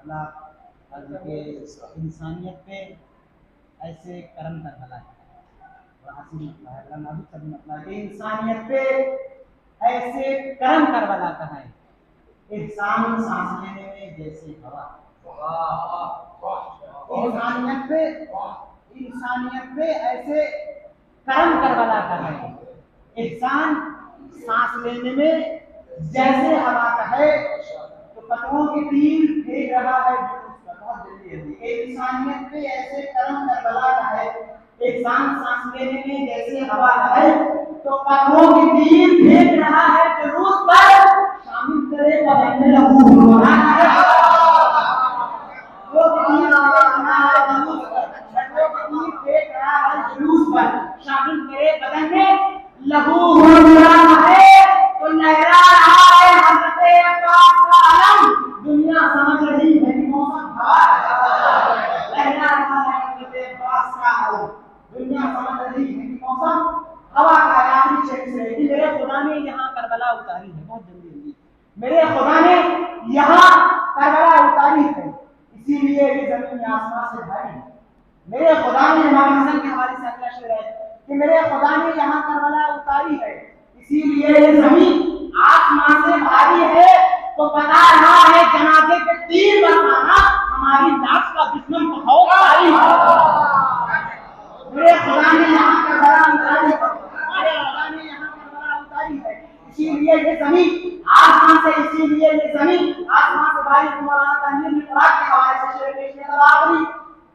मतलब के इंसानियत पे ऐसे करम कर भला है और हासिल मतलब इंसानियत पे ऐसे करम कर भला कहा है। इंसान सांस लेने में जैसे हवा, इंसानियत पे ऐसे कर्म करबला का है। इंसान सांस लेने में जैसे हवा का है, तो पतंगों की तीर फेंक रहा है बहुत जल्दी जल्दी। इंसानियत पे ऐसे कर्म करबला का है। इंसान सांस लेने में जैसे हवा का है, तो पतंगों की तीर फेंक रहा है जुलूस पर, शामिल करे बदन में लहू होना है। जुलूस पर शामिल करे बदन में लहू हो रहा है, तो लहरा रहा है हज़रते अब्बास का अलम। दुनिया समझ रही है कि मौसम हवा लहरा रहा है हज़रते अब्बास का अलम। दुनिया समझ रही है कि मौसम हवा का आखिरी शेर से है कि मेरे खुदा ने यहाँ करबला उतारी है बहुत जल्दी जल्दी। मेरे खुदा ने यहाँ करबला उतारी है, इसीलिए ये जमीन आसमान से भारी है। मेरे खुदा ने, इमाम हसन के हवाले से अगला शेर है कि मेरे खुदा ने यहाँ करबला उतारी है, इसीलिए ये जमीन आसमान से भारी है। तो बता रहा है जनाजे पे तीर बरसाना हमारी लाश का दुश्मन बहुत भारी है। मेरे खुदा ने यहाँ करबला उतारी है, मेरे खुदा ने यहाँ करबला उतारी है, इसीलिए ये जमीन आसमान से, इसीलिए ये जमीन आसमान से भारी। तुम्हारा तंजीर में कुरान के हवाले से शेर पेश किया था आखिरी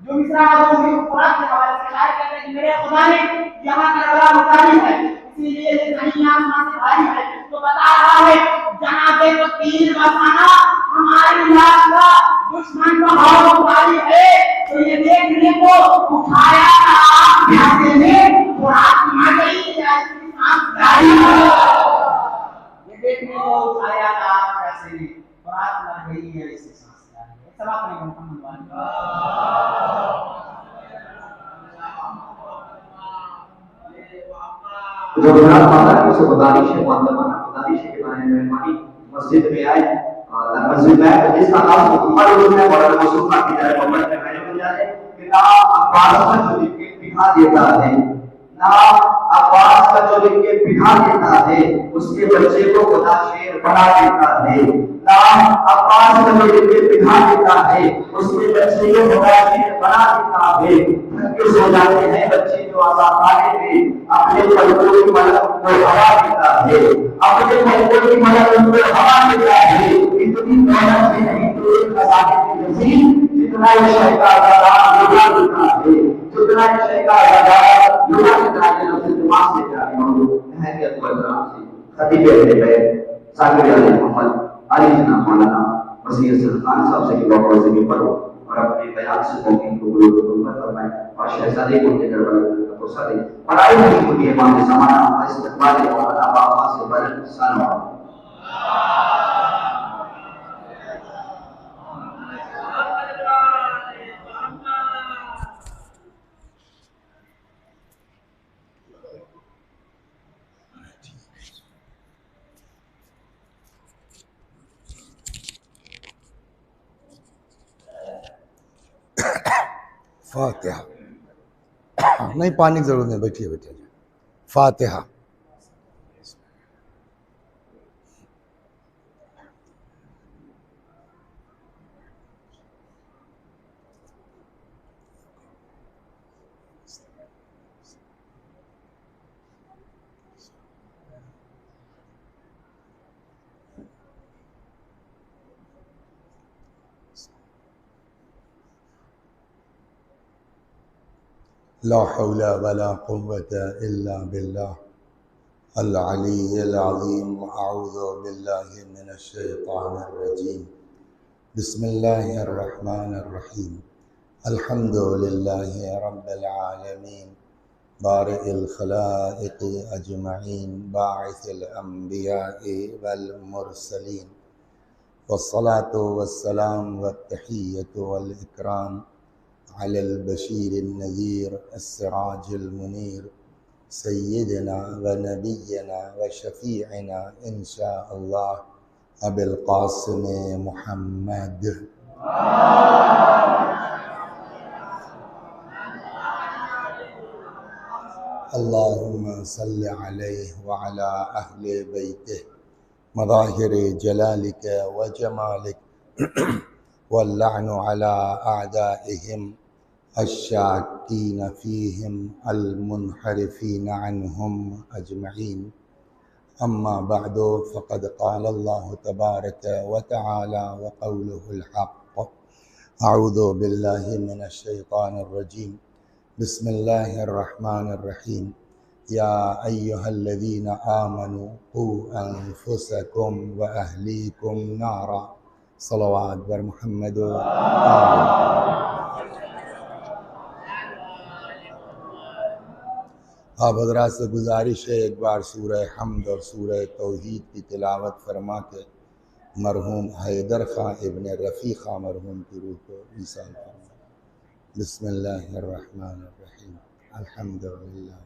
जो मिसरा है वो कुरान के हवाले से शायर कहते हैं कि मेरे खुदा ने यहाँ करबला उतारी है, इसीलिए ये जमीन आसमान से भारी है। तो बता रहा है जनाजे को तीर बरसाना हमारी लाश का दुश्मन बहुत भारी है। तो ये देखने को उठाया प्यासे में कुरान आ गई ऐसी सांस जारी है। ये देखने को उठाया प्यासे में कुरान आ गई है ऐसी सांस जारी है। सब आपने मोहम्मद जो जनाब माता की सुबदारिश है मुअल्लमा खुदारिश के बारे में मेहमानी मस्जिद में आए मस्जिद में जिस आवाज को हर रोज में बड़ा मौसूफ की जाए मोहम्मद के मैंने बोला है कि ना अब्बास का जो लिख के पिघा देता है, ना अब्बास का जो लिख के पिघा देता है उसके बच्चे को खुदा शेर बना देता है, ना अब्बास का जो लिख के पिघा देता है उसके बच्चे को खुदा शेर बना देता है। थके सो जाते हैं बच्चे जो आसाने में अपने पलकों की मदद को हवा देता है, अपने पलकों की मदद उनको हवा देता है। इतनी मेहनत से नहीं तो एक खजाने की नसीब जितना ये शहकार लुटा देता है, जितना ये शहकार लुटा देता है अपने दिमाग से क्या नहरियत वजराम से खतीब अहले बैत साकिर अली मोहम्मद अली जनाब मौलाना वसीर हसन खान साहब से दुआ से भी पढ़ो और अपने बयान से मौके को गुरुकुल फरमाएं और शहजादे को लेकर बड़ा सारे पढ़ाई नहीं होती है मामले समाना इस्तेमाल और अबावा से बदल सलाम फातिहा। नहीं पानी की जरूरत नहीं, बैठिए बैठिए। फातिहा। ला हौला वला कुव्वता इल्ला बिल्लाह अल अलीय्यिल अज़ीम। अऊज़ु बिल्लाहि मिनश शैतानिर रजीम। बिस्मिल्लाहिर रहमानिर रहीम। अल्हम्दुलिल्लाहि रब्बिल आलमीन बारिइल खलाइक़ अजमईन बाइसिल अंबियाइ वल मुरसलीन वस्सलातु वस्सलाम वत्तहिय्यतु वल इकराम अलल बशीरिन नज़ीर अस्सिराजिल मुनीर सय्यिदना व नबिय्यना व शफीअना इंशाअल्लाह अबुल क़ासिम मुहम्मद अल्लाहुम्मा सल्लि अलैहि व अला अहले बैतिह मज़ाहिर जलालिक व जमालिक वल्लअनु अला अअदाइहिम अश्शाकीन फ़ीहिम अलमुनहरिफ़ीन अन्हुम अजमईन। अम्मा बअदु फ़क़द क़ाल अल्लाहु तबारक व तआला व क़ौलुहुल हक़्क़। अऊज़ु बिल्लाहि मिनश शैतानिर रजीम। बिस्मिल्लाहिर रहमानिर रहीम। या अय्युहल्लज़ीना आमनू क़ू अन्फुसकुम व अहलीकुम नारा। सलवात बर मुहम्मद। आप हज़रात से गुजारिश है एक बार सूरह हम्द और सूरह तौहीद की तिलावत फरमा के मरहूम हैदर खां इब्न रफ़ी खां मरहूम की रूह को ईसाल फरमा। बिस्मिल्लाहिर्रहमानिर्रहीम। अल्हम्दुलिल्लाह।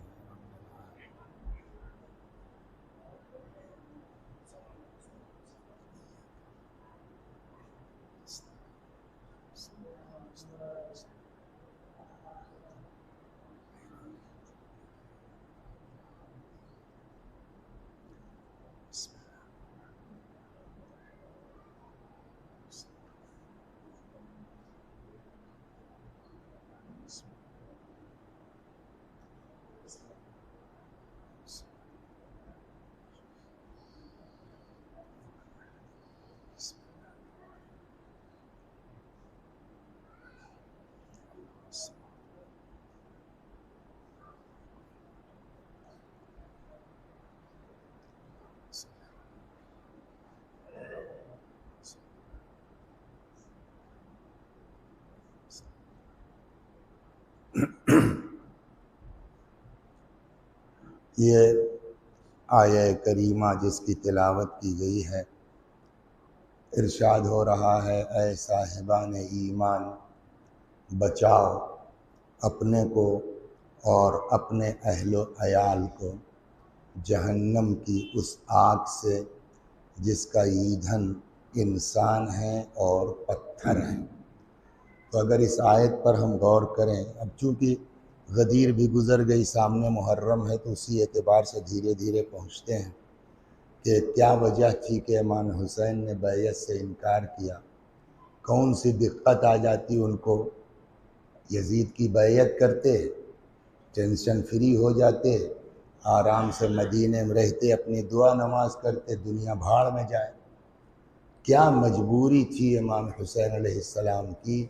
ये आया करीमा जिसकी तिलावत की गई है, इरशाद हो रहा है, ऐ साहिबान ईमान, बचाओ अपने को और अपने अहलो अयाल को जहन्नम की उस आग से जिसका ईंधन इंसान है और पत्थर है। तो अगर इस आयत पर हम गौर करें, अब चूँकि गदीर भी गुज़र गई, सामने मुहर्रम है, तो उसी एतबार से धीरे धीरे पहुँचते हैं कि क्या वजह थी कि इमाम हुसैन ने बैयत से इनकार किया। कौन सी दिक्कत आ जाती उनको, यजीद की बैयत करते, टेंशन फ्री हो जाते, आराम से मदीने में रहते, अपनी दुआ नमाज करते, दुनिया भाड़ में जाए। क्या मजबूरी थी इमाम हुसैन अलैहिस्सलाम की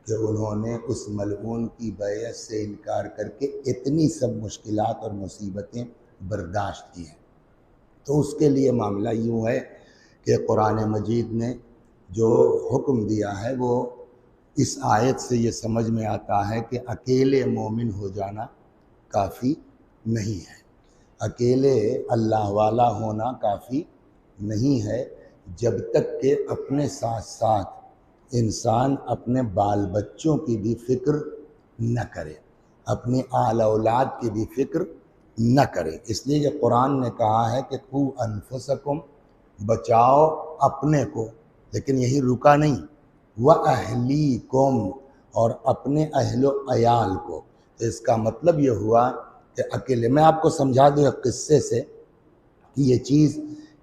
कि उन्होंने उस मलऊन की बैयत से इनकार करके इतनी सब मुश्किलात और मुसीबतें बर्दाश्त की हैं। तो उसके लिए मामला यूँ है कि कुरान मजीद ने जो हुक्म दिया है वो इस आयत से ये समझ में आता है कि अकेले मोमिन हो जाना काफ़ी नहीं है, अकेले अल्लाह वाला होना काफ़ी नहीं है, जब तक कि अपने साथ साथ इंसान अपने बाल बच्चों की भी फ़िक्र न करे, अपनी आल औलाद की भी फ़िक्र न करे। इसलिए ये कुरान ने कहा है कि कू अनफुसकुम, बचाओ अपने को, लेकिन यही रुका नहीं, व अहलीकुम, और अपने अहलो अयाल को। तो इसका मतलब ये हुआ कि अकेले, मैं आपको समझा दूँ एक किस्से से कि ये चीज़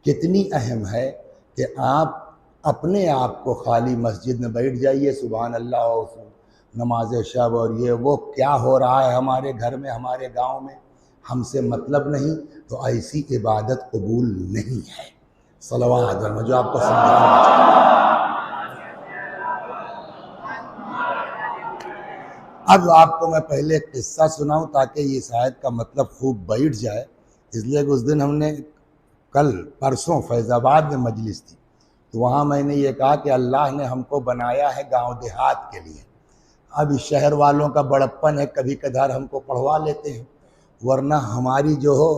कितनी अहम है कि आप अपने आप को खाली मस्जिद में बैठ जाइए, सुबहान अल्लाह और नमाज शब और ये वो क्या हो रहा है हमारे घर में, हमारे गांव में, हमसे मतलब नहीं, तो ऐसी इबादत कबूल नहीं है। सलवात में जो आपको समझाना चाहिए। अब आपको मैं पहले एक किस्सा सुनाऊं ताकि ये शायद का मतलब खूब बैठ जाए। इसलिए उस दिन हमने कल परसों फैज़ाबाद में मजलिस थी, तो वहाँ मैंने ये कहा कि अल्लाह ने हमको बनाया है गांव देहात के लिए। अब इस शहर वालों का बड़प्पन है, कभी कदार हमको पढ़वा लेते हैं, वरना हमारी जो हो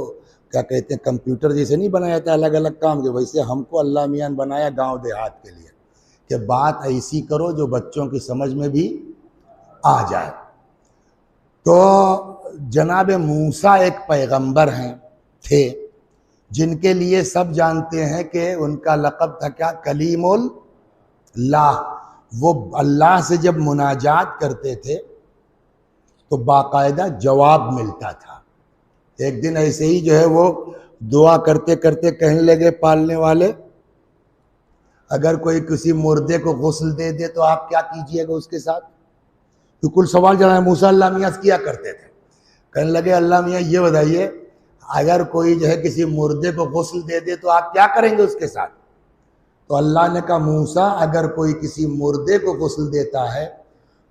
क्या कहते हैं कंप्यूटर जैसे नहीं बनाया था अलग अलग काम के, वैसे हमको अल्लाह मियाँ ने बनाया गांव देहात के लिए कि बात ऐसी करो जो बच्चों की समझ में भी आ जाए। तो जनाब मूसा एक पैगंबर हैं थे, जिनके लिए सब जानते हैं कि उनका लक़ब था क्या, कलीमुल्लाह। वो अल्लाह से जब मुनाजात करते थे तो बाकायदा जवाब मिलता था। एक दिन ऐसे ही जो है वो दुआ करते करते कहने लगे, पालने वाले, अगर कोई किसी मुर्दे को गुस्ल दे दे तो आप क्या कीजिएगा उसके साथ? तो कुल सवाल जनाब मूसा अल्लाह मियाँ किया करते थे। कहने लगे, अल्लाह मियाँ ये बताइए, अगर कोई जो है किसी मुर्दे को गुस्ल दे दे तो आप क्या करेंगे उसके साथ? तो अल्लाह ने कहा, मूसा, अगर कोई किसी मुर्दे को गुस्ल देता है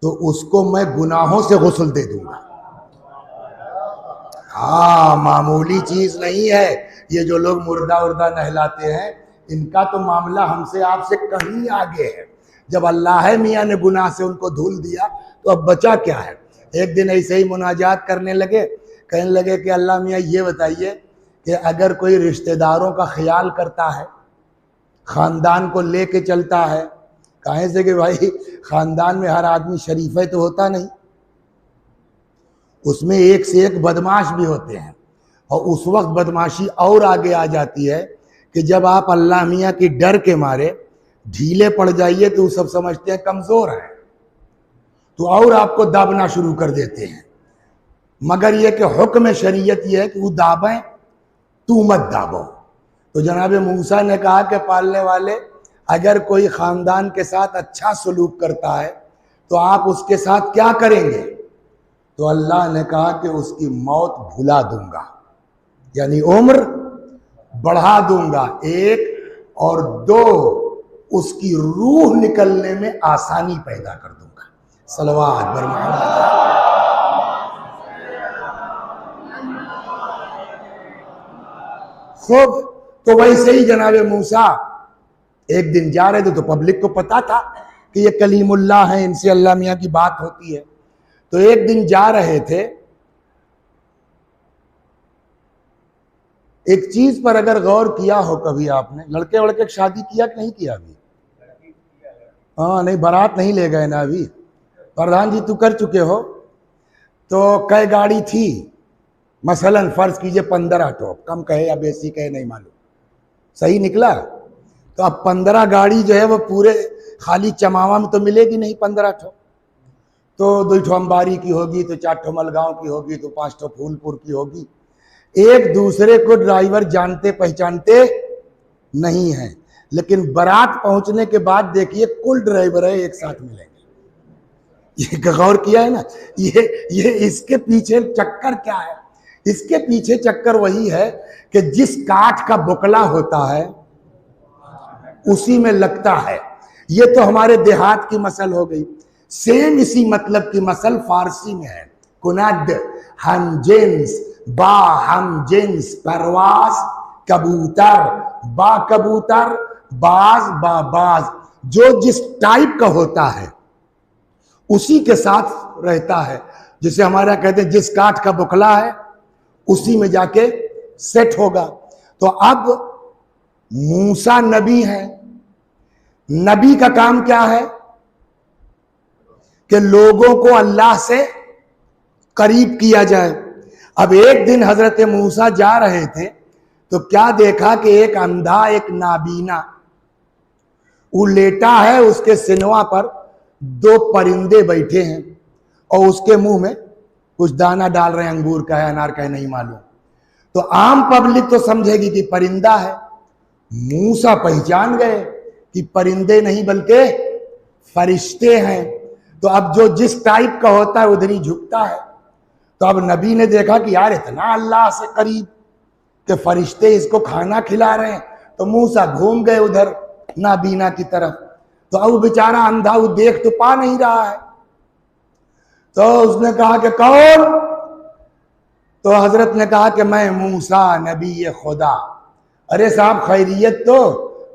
तो उसको मैं गुनाहों से गुस्ल दे दूंगा। हाँ, मामूली चीज नहीं है ये। जो लोग मुर्दा उर्दा नहलाते हैं, इनका तो मामला हमसे आपसे कहीं आगे है। जब अल्लाह मियाँ ने गुनाह से उनको धुल दिया तो अब बचा क्या है। एक दिन ऐसे ही मुनाजात करने लगे, कहने लगे कि अल्लाह मियाँ ये बताइए कि अगर कोई रिश्तेदारों का ख्याल करता है, ख़ानदान को लेके चलता है, कहें से कि भाई ख़ानदान में हर आदमी शरीफ है तो होता नहीं, उसमें एक से एक बदमाश भी होते हैं। और उस वक्त बदमाशी और आगे आ जाती है कि जब आप अल्लाह मियाँ की डर के मारे ढीले पड़ जाइए तो सब समझते हैं कमज़ोर हैं, तो और आपको दाबना शुरू कर देते हैं। मगर यह कि हुक्म शरीयत यह है कि वो दाबें, तू मत दाबो। तो जनाब मूसा ने कहा कि पालने वाले, अगर कोई ख़ानदान के साथ अच्छा सलूक करता है तो आप उसके साथ क्या करेंगे? तो अल्लाह ने कहा कि उसकी मौत भुला दूंगा, यानी उम्र बढ़ा दूंगा, 1 और 2 उसकी रूह निकलने में आसानी पैदा कर दूंगा। सलवात बर मोहम्मद। खूब। तो वैसे ही जनाब मूसा एक दिन जा रहे थे तो पब्लिक को पता था कि ये कलीमुल्लाह है, इनसे अल्लाह मियाँ की बात होती है। तो एक दिन जा रहे थे, एक चीज पर अगर गौर किया हो कभी आपने, लड़के वड़के शादी किया कि नहीं किया अभी? हाँ, नहीं, बारात नहीं ले गए ना अभी। प्रधान जी तू कर चुके हो। तो कई गाड़ी थी, मसलन फर्ज कीजिए 15 टॉप, कम कहे या बेसी कहे नहीं मालूम, सही निकला। तो अब 15 गाड़ी जो है वो पूरे खाली चमावा में तो मिलेगी नहीं 15 ठो। तो 2 ठो अंबारी की होगी, तो 4 ठो मलगांव की होगी, तो 5 ठो फूलपुर की होगी। एक दूसरे को ड्राइवर जानते पहचानते नहीं है, लेकिन बारात पहुंचने के बाद देखिए कुल ड्राइवर है एक साथ मिलेंगे। ये गौर किया है ना? ये इसके पीछे चक्कर क्या है? इसके पीछे चक्कर वही है कि जिस काठ का बुकला होता है उसी में लगता है। ये तो हमारे देहात की मसल हो गई। सेम इसी मतलब की मसल फारसी में है। कुनद, हम जिन्स, बा हम जिन्स, परवाज, कबूतर, बा कबूतर, बाज बा बाज। जो जिस टाइप का होता है उसी के साथ रहता है। जिसे हमारा कहते हैं जिस काठ का बुकला है उसी में जाके सेट होगा। तो अब मूसा नबी है। नबी का काम क्या है कि लोगों को अल्लाह से करीब किया जाए। अब एक दिन हजरत मूसा जा रहे थे तो क्या देखा कि एक अंधा, एक नाबीना, वो लेटा है, उसके सिनवा पर 2 परिंदे बैठे हैं और उसके मुंह में कुछ दाना डाल रहे हैं, अंगूर का है, अनार का है, नहीं मालूम। तो आम पब्लिक तो समझेगी कि परिंदा है। मूसा पहचान गए कि परिंदे नहीं बल्कि फरिश्ते हैं। तो अब जो जिस टाइप का होता है उधर ही झुकता है। तो अब नबी ने देखा कि यार इतना अल्लाह से करीब कि फरिश्ते इसको खाना खिला रहे हैं। तो मूसा घूम गए उधर नाबीना की तरफ। तो अब बेचारा अंधा, वो देख तो पा नहीं रहा है। तो उसने कहा कि कौन? तो हजरत ने कहा कि मैं मूसा नबी खुदा। अरे साहब खैरियत तो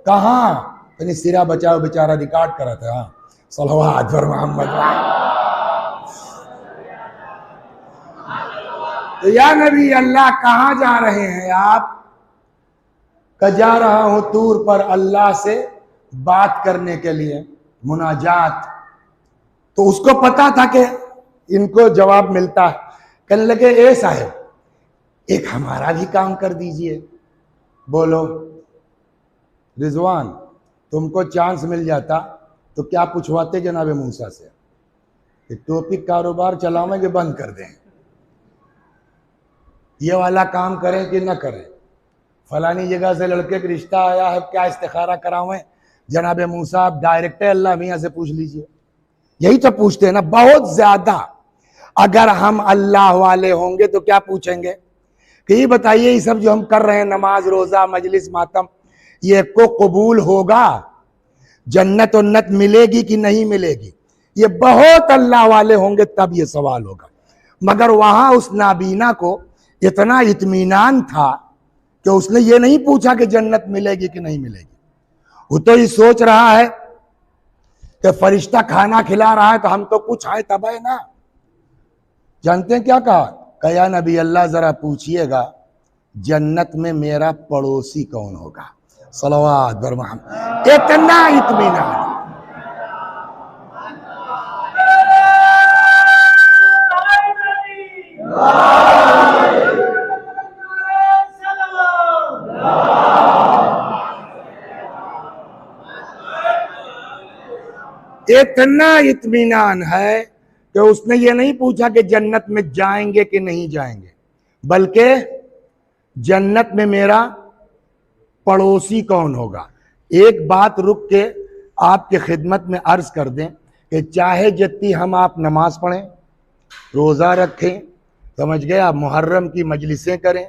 कहाँ? यानी सिरा बचाओ, बेचारा रिकॉर्ड करा था। हाँ, सल्लल्लाहु अलैहि मोहम्मद। तो या नबी अल्लाह कहाँ जा रहे हैं आप? का जा रहा हूं तूर पर अल्लाह से बात करने के लिए, मुनाजात। तो उसको पता था कि इनको जवाब मिलता है। कहने लगे, ए साहब एक हमारा भी काम कर दीजिए। बोलो। रिजवान, तुमको चांस मिल जाता तो क्या पूछवाते जनाब मूसा से कि टोपी कारोबार चलावेंगे बंद कर दें, ये वाला काम करें कि न करें, फलानी जगह से लड़के का रिश्ता आया है क्या इस्तिखारा करावें। जनाब मूसा आप डायरेक्ट अल्लाह मियाँ से पूछ लीजिए, यही तो पूछते हैं ना बहुत ज्यादा। अगर हम अल्लाह वाले होंगे तो क्या पूछेंगे कि ये बताइए ये सब जो हम कर रहे हैं नमाज रोजा मजलिस मातम ये को कबूल होगा, जन्नत उन्नत मिलेगी कि नहीं मिलेगी। ये बहुत अल्लाह वाले होंगे तब ये सवाल होगा। मगर वहां उस नाबीना को इतना इत्मीनान था कि उसने ये नहीं पूछा कि जन्नत मिलेगी कि नहीं मिलेगी। वो तो ये सोच रहा है कि फरिश्ता खाना खिला रहा है तो हम तो कुछ आए तब है ना। जानते हैं क्या कहा? कया नबी अल्लाह जरा पूछिएगा जन्नत में मेरा पड़ोसी कौन होगा। सलवात बर मोहम्मद। इतना इत्मीनान। इतना इत्मीनान है कि उसने ये नहीं पूछा कि जन्नत में जाएंगे कि नहीं जाएंगे, बल्कि जन्नत में मेरा पड़ोसी कौन होगा। एक बात रुक के आपके खिदमत में अर्ज कर दें कि चाहे जितनी हम आप नमाज पढ़ें रोज़ा रखें, समझ गए आप, मुहर्रम की मजलिसें करें,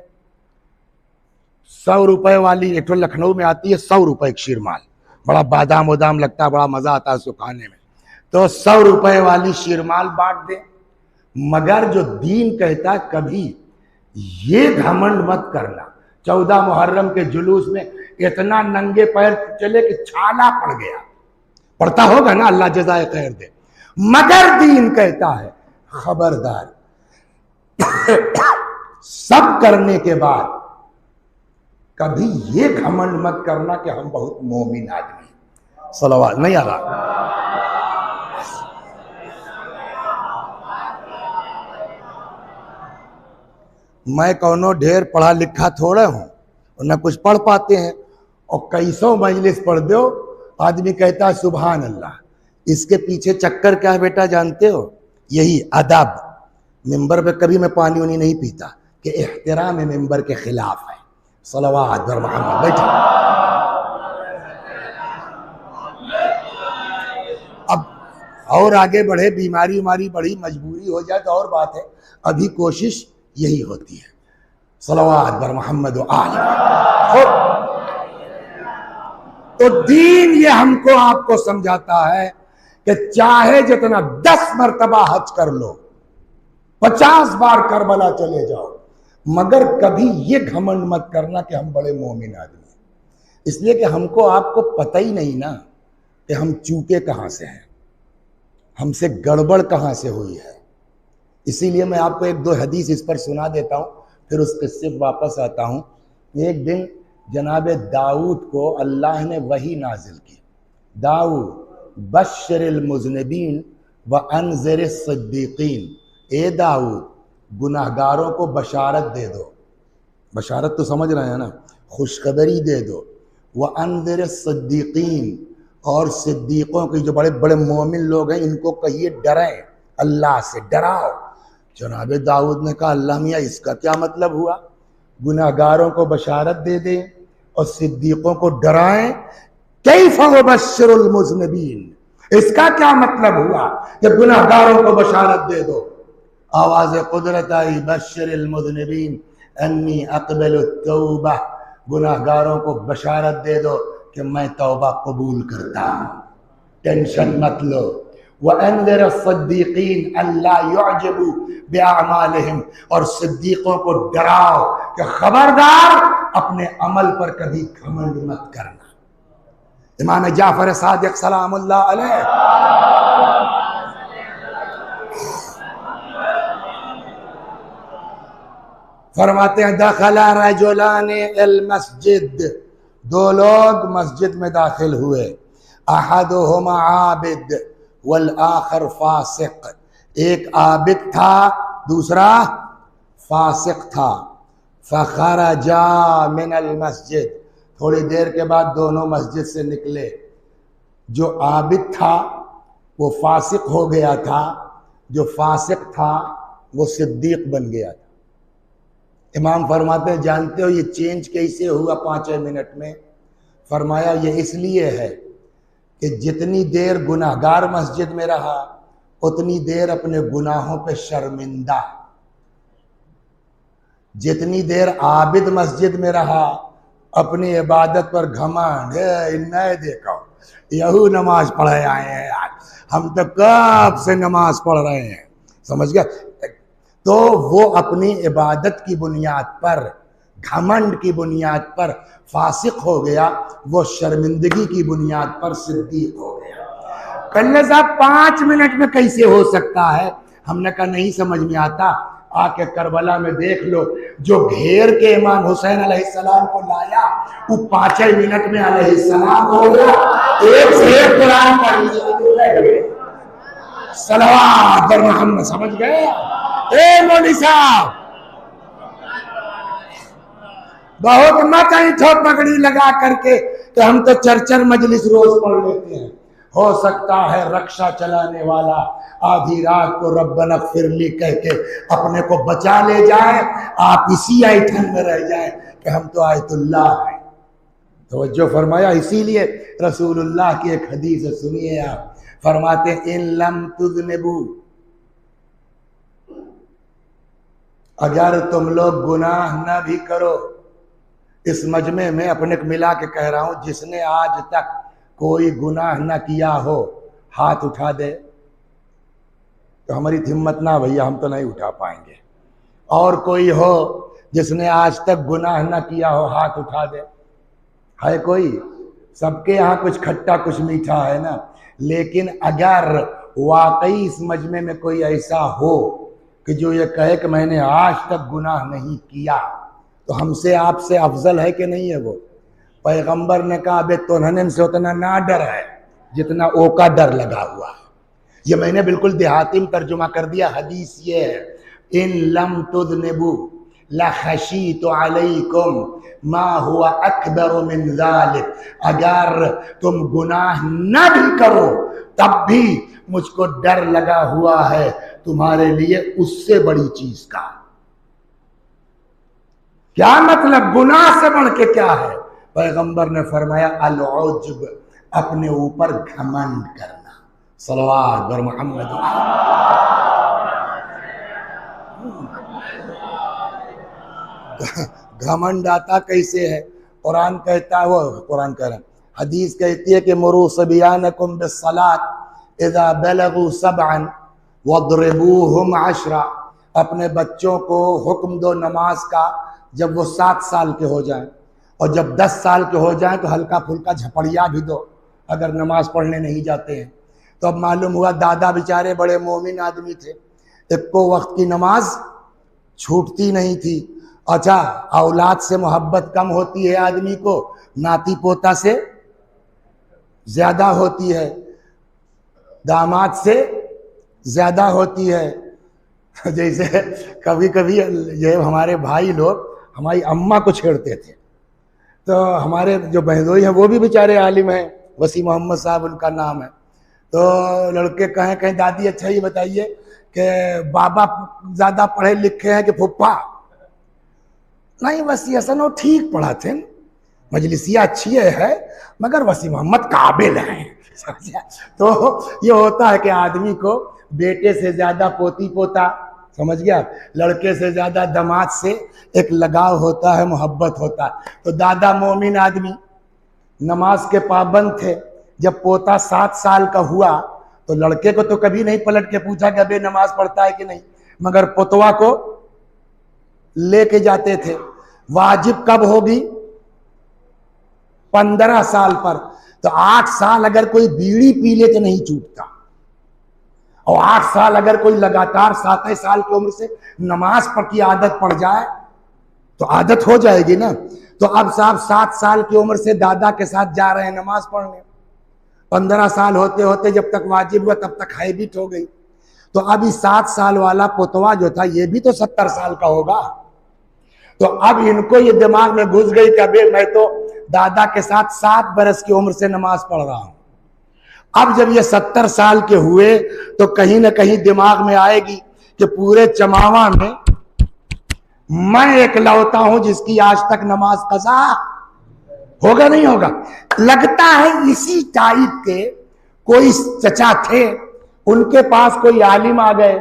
100 रुपए वाली एक तो लखनऊ में आती है 100 रुपए एक शीरमाल, बड़ा बादाम उदाम लगता है, बड़ा मजा आता है उसको खाने में, तो 100 रुपए वाली शीरमाल बांट दे। मगर जो दीन कहता है कभी ये घमंड मत करना 14 मुहर्रम के जुलूस में इतना नंगे पैर चले कि छाला पड़ गया, पड़ता होगा ना, अल्लाह जज़ाए खैर दे। मगर दीन कहता है खबरदार सब करने के बाद कभी ये घमंड मत करना कि हम बहुत मोमिन आदमी हैं। सलवात नहीं आ रहा। मैं कौनो ढेर पढ़ा लिखा थोड़े हूं और न कुछ पढ़ पाते हैं, और कई सौ मजलिस पढ़ दो आदमी कहता है सुभान अल्लाह। इसके पीछे चक्कर क्या है बेटा जानते हो? यही अदब। मिंबर पे कभी मैं पानी वानी नहीं पीता कि एहतराम मिंबर के खिलाफ है। सलवात बर मोहम्मद। बैठा अब और आगे बढ़े, बीमारी उमारी बढ़ी, मजबूरी हो जाए तो और बात है, अभी कोशिश यही होती है। सलवात बर मोहम्मद आल। तो दीन ये हमको आपको समझाता है कि चाहे जितना 10 मरतबा हज कर लो, 50 बार करबला चले जाओ, मगर कभी ये घमंड मत करना कि हम बड़े मोमिन आदमी हैं। इसलिए कि हमको आपको पता ही नहीं ना कि हम चूके कहां से हैं, हमसे गड़बड़ कहां से हुई है। इसीलिए मैं आपको एक दो हदीस इस पर सुना देता हूं, फिर उस किस्से पर वापस आता हूं। एक दिन जनाब दाऊद को अल्लाह ने वही नाजिल की, दाऊद बश्शिरिल मुज़निबीन व अनज़िर सिद्दीकीन। ए दाऊद गुनाहगारों को बशारत दे दो, बशारत तो समझ रहे हैं ना, खुशखबरी दे दो। व अनज़िर सिद्दीकीन, और सिद्दीकों के जो बड़े बड़े मोमिन लोग हैं इनको कहिए डरें, अल्लाह से डराओ। जनाब दाऊद ने कहा अल्लाह मियाँ इसका क्या मतलब हुआ? गुनाहगारों को बशारत दे दें और सिद्दीकों को डराएं, कैफ़ युबश्शिरुल मुज़निबीन, इसका क्या मतलब हुआ कि गुनाहगारों को बशारत दे दो? आवाज कुदरत आई, बश्शिरिल मुज़निबीन अन्नी अक़बलु तौबा, गुनाहगारों को बशारत दे दो कि मैं तौबा कबूल करता हूं, टेंशन मत लो। वअन्ज़िर सिद्दीकीन अल्ला युअजबू बिअमालिहिम, और सिद्दीकों को डराओ कि खबरदार अपने अमल पर कभी घमंड मत करना। इमाम जाफर सादिक सलामुल्लाह अलैह फरमाते हैं दखला रजुलान अल मस्जिद, 2 लोग मस्जिद में दाखिल हुए, अहदुहुमा आबिद वल आखर फासिक, एक आबिद था दूसरा फासिक था। फखरजा मिनल मस्जिद, थोड़ी देर के बाद दोनों मस्जिद से निकले। जो आबिद था वो फासिक हो गया था, जो फासिक था वो सिद्दीक बन गया था। इमाम फरमाते हैं, जानते हो ये चेंज कैसे हुआ 5 मिनट में? फरमाया ये इसलिए है कि जितनी देर गुनाहगार मस्जिद में रहा उतनी देर अपने गुनाहों पे शर्मिंदा, जितनी देर आबिद मस्जिद में रहा अपनी इबादत पर घमंड, नए देखो यहू नमाज पढ़े आए हैं यार, हम तो कब से नमाज पढ़ रहे हैं, समझ गया? तो वो अपनी इबादत की बुनियाद पर, घमंड की बुनियाद पर फासिक हो गया, वो शर्मिंदगी की बुनियाद पर सिद्दीक हो गया। कल्ले साहब 5 मिनट में कैसे हो सकता है? हमने कहा नहीं समझ में आता, आके करबला में देख लो, जो घेर के इमाम हुसैन अलैहिस्सलाम को लाया वो 5 मिनट में अलैहिस्सलाम हो गया, एक से एक कुरान पढ़ लिया, सलवात पर मोहम्मद, समझ गए? ए मौलवी साहब बहुत मत आई ठोक पकड़ी लगा करके, तो हम तो चरचर मजलिस रोज पढ़ लेते हैं। हो सकता है रक्षा चलाने वाला आधी रात को रब्बना फिरली कह के अपने को बचा ले जाए, आप इसी ऐठन में रह जाए कि हम तो आयतुल्लाह हैं। तवज्जो फरमाया, इसीलिए रसूलुल्लाह की एक हदीस सुनिए आप, फरमाते इन लम तुज़निबू, अगर तुम लोग गुनाह न भी करो, इस मजमे में अपने को मिला के कह रहा हूं, जिसने आज तक कोई गुनाह न किया हो हाथ उठा दे। तो हमारी हिम्मत ना भैया, हम तो नहीं उठा पाएंगे। और कोई हो जिसने आज तक गुनाह न किया हो हाथ उठा दे। है कोई? सबके यहाँ कुछ खट्टा कुछ मीठा है ना, लेकिन अगर वाकई इस मजमे में कोई ऐसा हो कि जो ये कहे कि मैंने आज तक गुनाह नहीं किया, तो हमसे आपसे अफजल है कि नहीं है वो? पैगंबर ने कहा बे तोहनन से उतना ना डर है जितना ओ का डर लगा हुआ है। ये मैंने बिल्कुल देहाती में तर्जुमा कर दिया। हदीस ये है, इन लम तुज़निबू लखशीतु अलैकुम मा हुआ अकबर मिन ज़ालिक, अगर तुम गुनाह न भी करो तब भी मुझको डर लगा हुआ है तुम्हारे लिए उससे बड़ी चीज का। क्या मतलब? गुनाह से बढ़ के क्या है? पैगंबर ने फरमाया अल-उज्ब, अपने ऊपर घमंड करना। सल्लल्लाहु अलैहि मोहम्मद। घमंड आता कैसे है? कुरान कहता है, वो कुरान कह रहा है, हदीस कहती है कि मुरू सबियानकुम बिस्सलात इज़ा बलगू सबअन वद्रिबूहुम 10, अपने बच्चों को हुक्म दो नमाज का जब वो 7 साल के हो जाएं, और जब 10 साल के हो जाएं तो हल्का फुल्का झपड़िया भी दो अगर नमाज पढ़ने नहीं जाते हैं। तो अब मालूम हुआ दादा बेचारे बड़े मोमिन आदमी थे, इक्को वक्त की नमाज छूटती नहीं थी। अच्छा, औलाद से मोहब्बत कम होती है आदमी को, नाती पोता से ज्यादा होती है, दामाद से ज्यादा होती है। जैसे कभी कभी ये हमारे भाई लोग हमारी अम्मा को छेड़ते थे, तो हमारे जो बहनोई हैं वो भी बेचारे आलिम हैं, वसी मोहम्मद साहब उनका नाम है। तो लड़के कहें दादी अच्छा ये बताइए कि बाबा ज़्यादा पढ़े लिखे हैं कि फुप्पा? नहीं, वसी हसन वो ठीक पढ़ाते हैं, मजलिसिया अच्छी है, मगर वसी मोहम्मद काबिल हैं। तो ये होता है कि आदमी को बेटे से ज़्यादा पोती पोता, समझ गया, लड़के से ज्यादा दामाद से एक लगाव होता है, मोहब्बत होता है। तो दादा मोमिन आदमी नमाज के पाबंद थे। जब पोता 7 साल का हुआ तो लड़के को तो कभी नहीं पलट के पूछा कि अबे नमाज पढ़ता है कि नहीं, मगर पोतवा को लेके जाते थे। वाजिब कब होगी? 15 साल पर। तो 8 साल अगर कोई बीड़ी पी ले तो नहीं छूटता, और 8 साल अगर कोई लगातार 7 साल की उम्र से नमाज पढ़ की आदत पड़ जाए तो आदत हो जाएगी ना। तो अब साहब 7 साल की उम्र से दादा के साथ जा रहे हैं नमाज पढ़ने, 15 साल होते होते जब तक वाजिब हुआ तब तक हैबिट हो गई। तो अभी 7 साल वाला पोतवा जो था ये भी तो 70 साल का होगा। तो अब इनको ये दिमाग में घुस गई कि अबे मैं तो दादा के साथ 7 बरस की उम्र से नमाज पढ़ रहा हूं, अब जब ये 70 साल के हुए तो कहीं ना कहीं दिमाग में आएगी कि पूरे चमावा में मैं एकलौता हूं जिसकी आज तक नमाज कज़ा होगा नहीं होगा। लगता है इसी टाइप के कोई चचा थे, उनके पास कोई आलिम आ गए,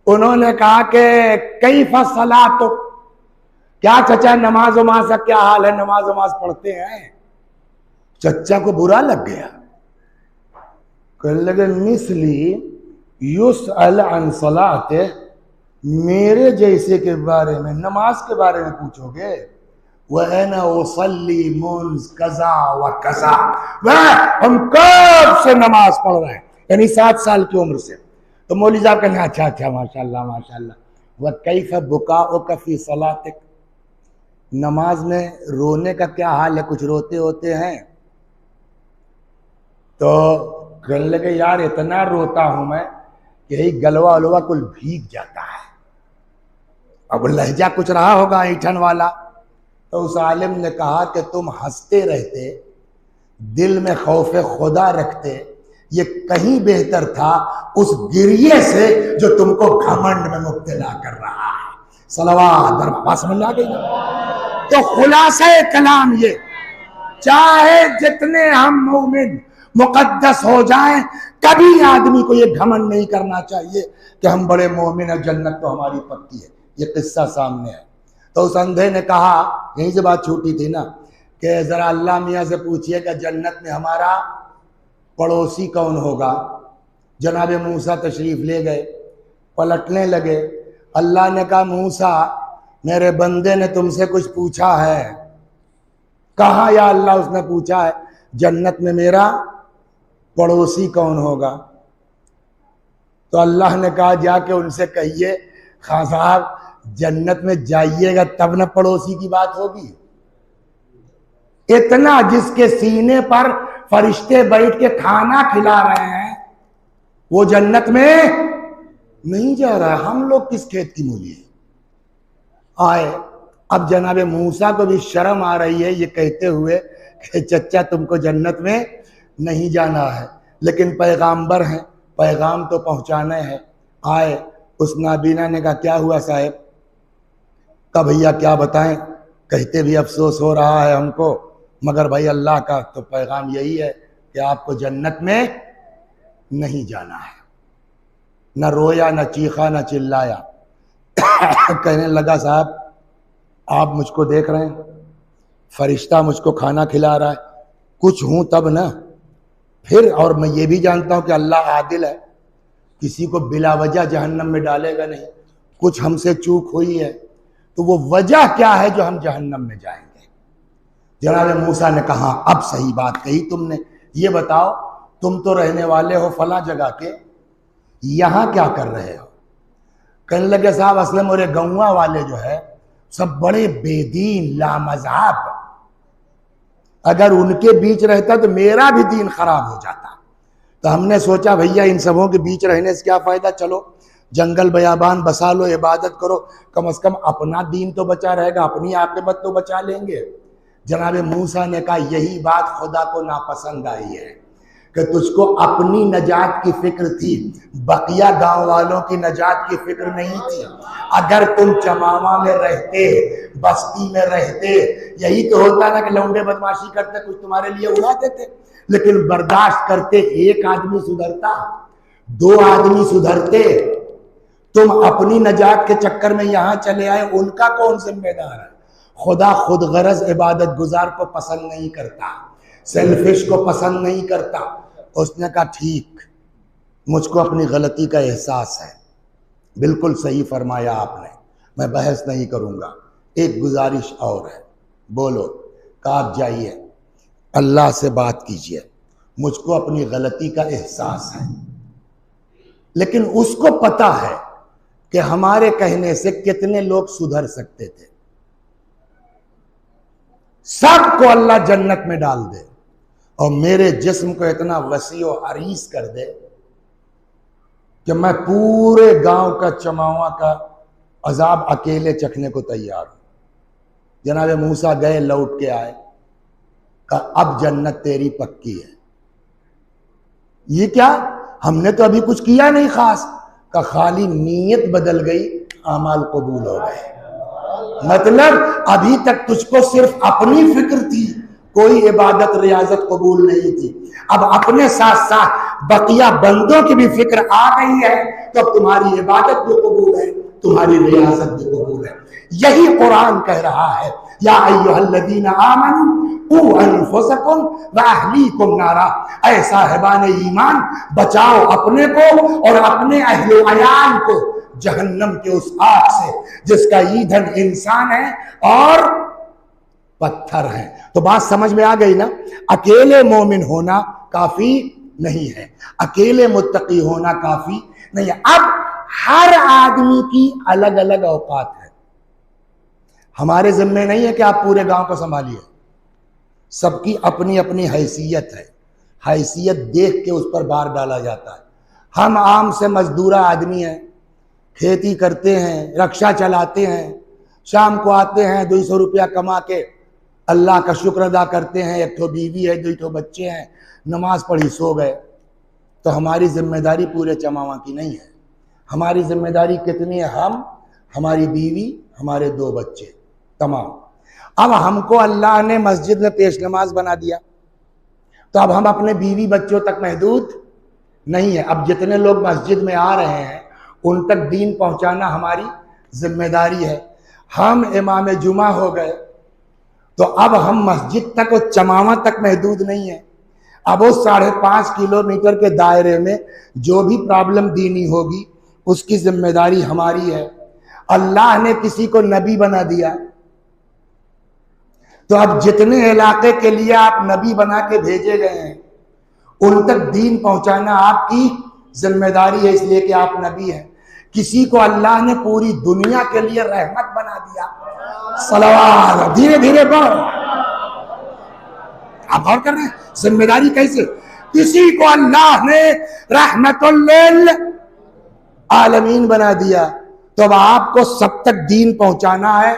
उन्होंने कहा कि कई फसला तो क्या चचा नमाज वमाज का क्या हाल है, नमाज वमाज पढ़ते हैं? चचा को बुरा लग गया, कहने लगे मिसली युसअल अन सलाते, मेरे जैसे के बारे में नमाज के बारे में पूछोगे? वह ना वसल्ली मुन्स कजा व कजा, वह हम कब से नमाज पढ़ रहे हैं, यानी 7 साल की उम्र से। तो मौलवी साहब कहने अच्छा अच्छा माशाल्लाह माशाल्लाह। वह कैफ बुका ओ कफी सलातिक, नमाज में रोने का क्या हाल है, कुछ रोते होते हैं? तो कहने लगे यार इतना रोता हूं मैं कि यही गलवा उलवा कुल भीग जाता है। अब लहजा कुछ रहा होगा ऐठन वाला। तो उस आलिम ने कहा कि तुम हंसते रहते, दिल में खौफ खुदा रखते, ये कहीं बेहतर था उस गिरिए से जो तुमको घमंड में मुब्तला कर रहा है। सलवात दरबार समझ में आ गई। तो खुलासा कलाम ये, चाहे जितने हम मोमिन मुकद्दस हो जाएं, कभी आदमी को ये घमंड नहीं करना चाहिए कि हम बड़े मोमिन हैं, जन्नत तो हमारी पक्की है। ये किस्सा सामने है। तो उस अंधे ने कहा, यहीं से बात छूटी थी ना, कि जरा अल्लाह मियाँ से पूछिए कि जन्नत में हमारा पड़ोसी कौन होगा। जनाब मूसा तशरीफ ले गए, पलटने लगे। अल्लाह ने कहा मूसा मेरे बंदे ने तुमसे कुछ पूछा है। कहा या अल्लाह उसने पूछा है जन्नत में मेरा पड़ोसी कौन होगा। तो अल्लाह ने कहा जाके उनसे कहिए खां साहब जन्नत में जाइएगा तब न पड़ोसी की बात होगी। इतना जिसके सीने पर फरिश्ते बैठ के खाना खिला रहे हैं वो जन्नत में नहीं जा रहा है। हम लोग किस खेत की मूली आए। अब जनाब मूसा को भी शर्म आ रही है ये कहते हुए कि चचा तुमको जन्नत में नहीं जाना है, लेकिन पैगाम्बर हैं, पैगाम तो पहुंचाने हैं। आए, उस नाबीना ने कहा क्या हुआ साहब? का भैया क्या बताएं, कहते भी अफसोस हो रहा है हमको, मगर भाई अल्लाह का तो पैगाम यही है कि आपको जन्नत में नहीं जाना है। न रोया, न चीखा, न चिल्लाया। कहने लगा साहब आप मुझको देख रहे हैं, फरिश्ता मुझको खाना खिला रहा है, कुछ हूं तब ना। फिर और मैं ये भी जानता हूं कि अल्लाह आदिल है, किसी को बिला वजह जहन्नम में डालेगा नहीं। कुछ हमसे चूक हुई है तो वो वजह क्या है जो हम जहन्नम में जाएंगे? जनाब मूसा ने कहा अब सही बात कही तुमने, ये बताओ तुम तो रहने वाले हो फला जगह के, यहां क्या कर रहे हो? कहने लगे साहब असलम मेरे गौवा वाले जो है सब बड़े बेदीन लामज़हब, अगर उनके बीच रहता तो मेरा भी दीन खराब हो जाता। तो हमने सोचा भैया इन सबों के बीच रहने से क्या फायदा, चलो जंगल बयाबान बसा लो, इबादत करो, कम से कम अपना दीन तो बचा रहेगा, अपनी आक़िबत तो बचा लेंगे। जनाब मूसा ने कहा यही बात खुदा को नापसंद आई है कि तुझको अपनी नजात की फिक्र थी, बकिया गांव वालों की नजात की फिक्र नहीं थी। अगर तुम चमावा में रहते, बस्ती में रहते, यही तो होता ना कि लौंडे बदमाशी करते, कुछ तुम्हारे लिए उड़ा देते, लेकिन बर्दाश्त करते। एक आदमी सुधरता, 2 आदमी सुधरते, तुम अपनी नजात के चक्कर में यहां चले आए, उनका कौन जिम्मेदार है? खुदा खुद गरज इबादत गुजार को पसंद नहीं करता, सेल्फिश को पसंद नहीं करता। उसने कहा ठीक, मुझको अपनी गलती का एहसास है, बिल्कुल सही फरमाया आपने, मैं बहस नहीं करूंगा। एक गुजारिश और है, बोलो। कहा आप जाइए अल्लाह से बात कीजिए, मुझको अपनी गलती का एहसास है। लेकिन उसको पता है कि हमारे कहने से कितने लोग सुधर सकते थे। सबको अल्लाह जन्नत में डाल दे और मेरे जिस्म को इतना वसी और अरीस कर दे कि मैं पूरे गांव का चमावा का अजाब अकेले चखने को तैयार हूं। जनाब मूसा गए, लौट के आए, कहा अब जन्नत तेरी पक्की है। ये क्या, हमने तो अभी कुछ किया नहीं खास। का खाली नीयत बदल गई, अमाल कबूल हो गए। मतलब अभी तक तुझको सिर्फ अपनी फिक्र थी, कोई इबादत रियाजत कबूल नहीं थी। अब अपने साथ साथ बकिया बंदों की भी फिक्र आ गई है, तो अब तुम्हारी इबादत भी कबूल है, तुम्हारी रियाजत भी कबूल है। यही कुरान कह रहा है, या अय्युहल्लज़ीना आमनू क़ू अनफुसकुम व अहलीकुम नारा। ऐ साहिबान ईमान, बचाओ अपने को और अपने अहले अयाल को जहन्नम के उस आग से जिसका ईंधन इंसान है और पत्थर है। तो बात समझ में आ गई ना। अकेले मोमिन होना काफी नहीं है, अकेले मुत्तकी होना काफी नहीं है। अब हर आदमी की अलग अलग औकात है। हमारे जिम्मे नहीं है कि आप पूरे गांव को संभालिए, सबकी अपनी अपनी हैसियत है। हैसियत देख के उस पर बार डाला जाता है। हम आम से मजदूरा आदमी हैं, खेती करते हैं, रक्षा चलाते हैं, शाम को आते हैं 200 रुपया कमा के अल्लाह का शुक्र अदा करते हैं, एक तो बीवी है, 2 बच्चे हैं, नमाज पढ़ी सो गए। तो हमारी जिम्मेदारी पूरे चमावा की नहीं है। हमारी जिम्मेदारी कितनी है? हम, हमारी बीवी, हमारे 2 बच्चे, तमाम। अब हमको अल्लाह ने मस्जिद में पेश नमाज बना दिया, तो अब हम अपने बीवी बच्चों तक महदूद नहीं है। अब जितने लोग मस्जिद में आ रहे हैं उन तक दीन पहुंचाना हमारी जिम्मेदारी है। हम इमाम जुमा हो गए तो अब हम मस्जिद तक और चमावा तक महदूद नहीं है। अब वो 5.5 किलोमीटर के दायरे में जो भी प्रॉब्लम दीनी होगी उसकी जिम्मेदारी हमारी है। अल्लाह ने किसी को नबी बना दिया, तो अब जितने इलाके के लिए आप नबी बना के भेजे गए हैं उन तक दीन पहुंचाना आपकी जिम्मेदारी है, इसलिए कि आप नबी हैं। किसी को अल्लाह ने पूरी दुनिया के लिए रहमत बना दिया। सलावत, धीरे धीरे बढ़, आप गौर कर रहे हैं जिम्मेदारी कैसे। किसी को अल्लाह ने रहमतुल लिल आलमीन बना दिया, तो अब आपको सब तक दीन पहुंचाना है।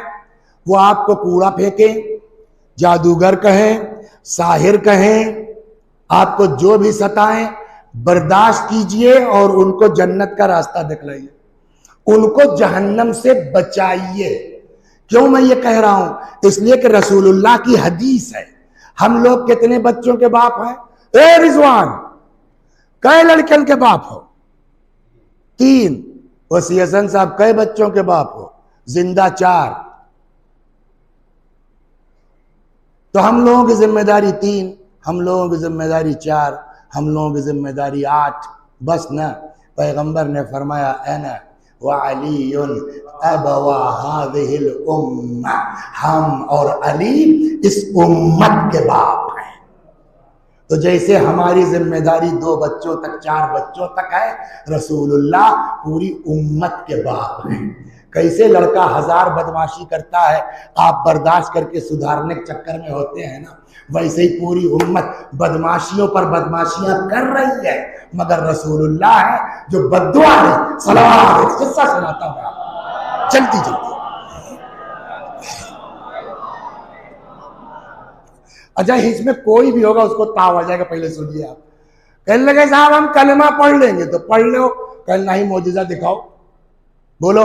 वो आपको कूड़ा फेंके, जादूगर कहें, साहिर कहें, आपको जो भी सताएं बर्दाश्त कीजिए और उनको जन्नत का रास्ता दिखलाइए, उनको जहन्नम से बचाइए। क्यों मैं ये कह रहा हूं? इसलिए कि रसूलुल्लाह की हदीस है। हम लोग कितने बच्चों के बाप हैं? ए रिजवान, कई लड़कियों के बाप हो? 3। वसी हसन साहब कई बच्चों के बाप हो? जिंदा 4। तो हम लोगों की जिम्मेदारी 3, हम लोगों की जिम्मेदारी 4, हम लोगों की जिम्मेदारी 8। बस ना, पैगंबर ने फरमाया अना व अलीयुन अबवा हादिहिल उम्मा, हम और अली इस उम्मत के बाप हैं। तो जैसे हमारी जिम्मेदारी 2 बच्चों तक, 4 बच्चों तक है, रसूलुल्लाह पूरी उम्मत के बाप हैं। कैसे लड़का 1000 बदमाशी करता है, आप बर्दाश्त करके सुधारने के चक्कर में होते हैं ना, वैसे ही पूरी उम्मत बदमाशियों पर बदमाशियां कर रही है, मगर रसूलुल्लाह है जो बद्दुआ है। सलावत, किस्सा सुनाता हूं आपको, जल्दी जल्दी। अच्छा, इसमें कोई भी होगा उसको ताव आ जाएगा, पहले सुनिए आप। कहने लगे साहब हम कलमा पढ़ लेंगे, तो पढ़ लो। कल नहीं मौजूदा दिखाओ, बोलो।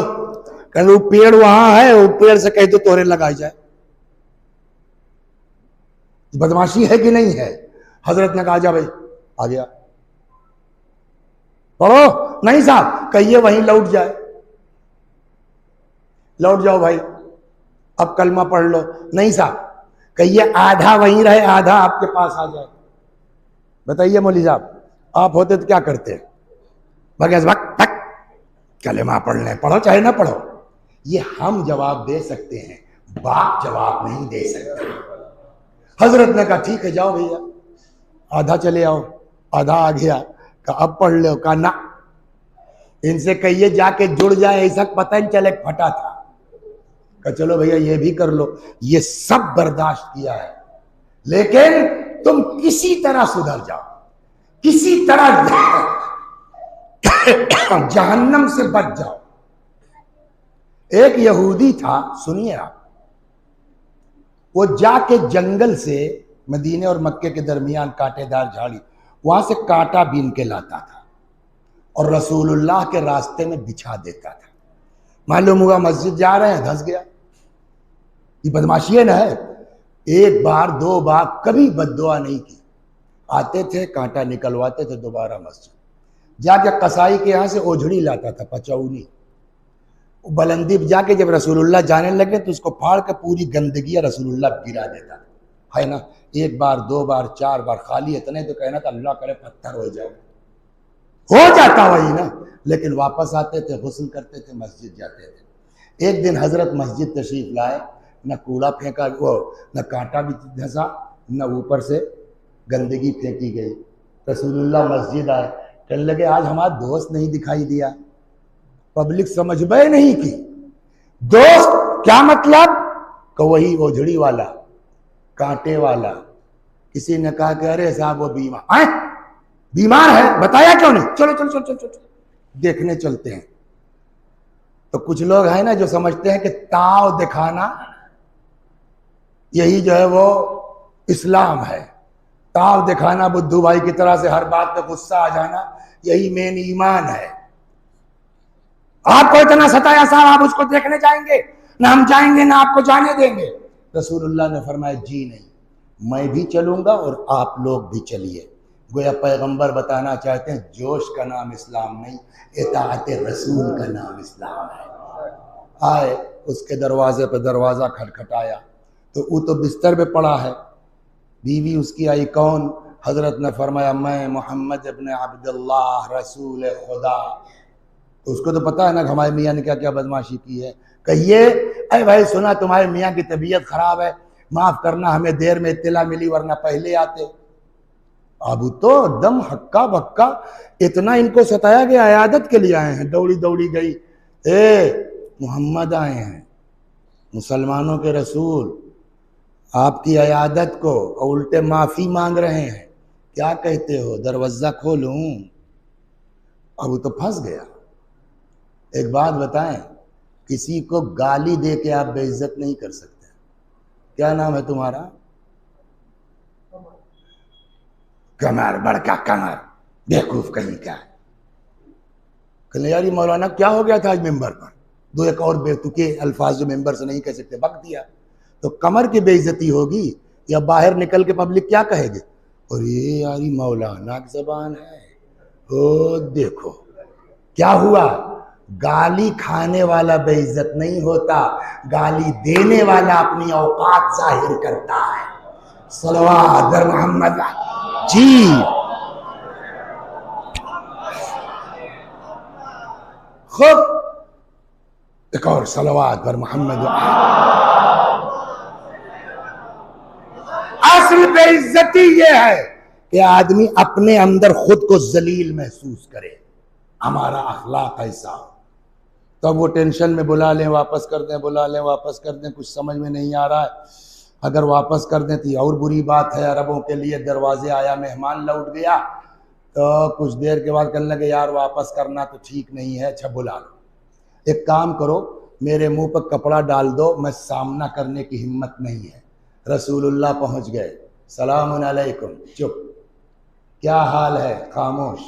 कहने वो पेड़ वहां है, वो पेड़ से कह दो तोरे लगाई जाए। बदमाशी है कि नहीं है? हजरत ने कहा जा भाई, आ गया, पढ़ो। नहीं साहब, कहिए वहीं लौट जाए, लौट जाओ भाई, अब कलमा पढ़ लो। नहीं साहब, कहिए आधा वहीं रहे, आधा आपके पास आ जाए। बताइए मौली साहब, आप होते तो क्या करते? बगैर वक्त तक कलमा पढ़ने, पढ़ो चाहे ना पढ़ो। ये हम जवाब दे सकते हैं, बाप जवाब नहीं दे सकते। हजरत ने कहा ठीक है जाओ भैया, आधा चले आओ। आधा आ गया, कहा अब पढ़ लो। कहा ना, इनसे कहिए जाके जुड़ जाए, ऐसा पता नहीं चले फटा था। कहा चलो भैया ये भी कर लो। ये सब बर्दाश्त किया है, लेकिन तुम किसी तरह सुधर जाओ, किसी तरह जहन्नम से बच जाओ। एक यहूदी था, सुनिए आप, वो जाके जंगल से, मदीने और मक्के के दरमियान कांटेदार झाड़ी, वहां से कांटा बीन के लाता था और रसूलुल्लाह के रास्ते में बिछा देता था। मालूम हुआ मस्जिद जा रहे हैं, धंस गया। ये बदमाशी है ना है। एक बार दो बार कभी बद्दुआ नहीं की। आते थे, कांटा निकलवाते थे, दोबारा मस्जिद जाके कसाई के यहां से ओझड़ी लाता था, पचौनी। बुलंदी पे जाके जब रसूलुल्लाह जाने लगे तो उसको फाड़ के पूरी गंदगी रसूलुल्लाह गिरा देता था, है ना। एक बार दो बार चार बार, खाली इतने तो कहना था अल्लाह करे पत्थर हो जाओ, हो जाता वही ना। लेकिन वापस आते थे, गुस्ल करते थे, मस्जिद जाते थे। एक दिन हजरत मस्जिद तशरीफ लाए, न कूड़ा फेंका, वो न कांटा भी धंसा, न ऊपर से गंदगी फेंकी गई। रसूलुल्लाह मस्जिद आए, कहने लगे आज हमारा दोस्त नहीं दिखाई दिया। पब्लिक समझ में नहीं की दोस्त क्या मतलब, कि वही ओझड़ी वाला, कांटे वाला। किसी ने कहा कि अरे साहब वो बीमार है, बताया क्यों नहीं, चलो चलो चलो चलो चलो देखने चलते हैं। तो कुछ लोग हैं ना जो समझते हैं कि ताव दिखाना यही जो है वो इस्लाम है। ताव दिखाना, बुद्धू भाई की तरह से हर बात पे गुस्सा आ जाना, यही मेन ईमान है। आपको इतना सताया साहब, आप उसको देखने जाएंगे ना, हम जाएंगे ना आपको जाने देंगे। रसूलुल्लाह ने फरमाया जी नहीं, मैं भी चलूंगा और आप लोग भी चलिए। गोया पैगंबर बताना चाहते हैं जोश का नाम इस्लाम नहीं, इताअत रसूल का नाम इस्लाम है। आए, उसके दरवाजे पे दरवाजा खटखटाया तो वो तो बिस्तर पे पड़ा है। बीवी उसकी आई, कौन? हजरत ने फरमाया मैं मोहम्मद इब्न अब्दुल्लाह रसूल खुदा। तो उसको तो पता है ना हमारे मियाँ ने क्या क्या बदमाशी की है। कहिए, अरे भाई सुना तुम्हारे मियाँ की तबीयत खराब है, माफ करना हमें देर में इत्तला मिली वरना पहले आते। अब तो दम हक्का बक्का, इतना इनको सताया गया, अयादत के लिए आए हैं। दौड़ी दौड़ी गई, ए मोहम्मद आए हैं, मुसलमानों के रसूल, आपकी अयादत को, और उल्टे माफी मांग रहे हैं, क्या कहते हो, दरवाजा खोलूं? अब तो फंस गया। एक बात बताएं, किसी को गाली दे के आप बेइज्जत नहीं कर सकते। क्या नाम है तुम्हारा? कमर, बड़का कमर, बेवकूफ कहीं का। कल्याणी मौलाना क्या हो गया था आज मेंबर पर? दो एक और बेतुके अल्फाज जो मेंबर से नहीं कह सकते बक दिया। तो कमर की बेइज्जती होगी या बाहर निकल के पब्लिक क्या कहेगी? और ये यारी मौलाना की जबान है। ओ देखो क्या हुआ, गाली खाने वाला बेइज्जत नहीं होता, गाली देने वाला अपनी औकात जाहिर करता है। सलवात दर मोहम्मद जी। खूब, एक और सलवात दर मोहम्मद। असल बेइज्जती ये है कि आदमी अपने अंदर खुद को जलील महसूस करे। हमारा अखलाक ऐसा, तब वो टेंशन में बुला लें वापस कर दें, बुला लें वापस कर दें, कुछ समझ में नहीं आ रहा है। अगर वापस कर दें तो और बुरी बात है। अरबों के लिए दरवाजे आया मेहमान लौट गया तो कुछ देर के बाद कहने लगे यार वापस करना तो ठीक नहीं है, अच्छा बुला लो। एक काम करो, मेरे मुंह पर कपड़ा डाल दो, मैं सामना करने की हिम्मत नहीं है। रसूलुल्लाह पहुंच गए, सलाम अलैकुम, चुप, क्या हाल है, खामोश।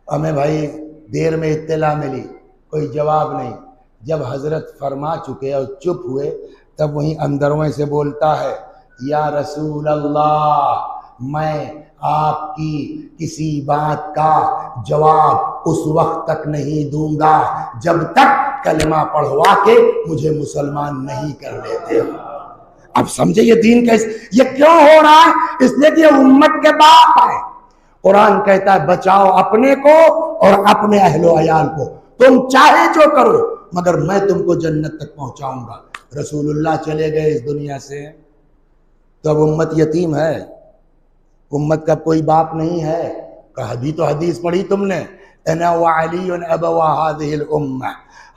हमें भाई देर में इत्तला मिली, कोई जवाब नहीं। जब हजरत फरमा चुके और चुप हुए तब वहीं अंदरों से बोलता है, या रसूल अल्लाह, मैं आपकी किसी बात का जवाब उस वक्त तक नहीं दूंगा जब तक कलमा पढ़वा के मुझे मुसलमान नहीं कर लेते हो। अब समझे ये दीन कैसे, ये क्यों हो रहा है? इसलिए कि ये उम्मत के बाप है। कुरान कहता है बचाओ अपने को और अपने अहलो अयाल को, तुम चाहे जो करो मगर मैं तुमको जन्नत तक पहुंचाऊंगा। रसूलुल्लाह चले गए इस दुनिया से, तो अब उम्मत यतीम है, उम्मत का कोई बाप नहीं है। कभी तो हदीस पढ़ी तुमने, अना व अली अबवा हाज़िहिल उम्मा,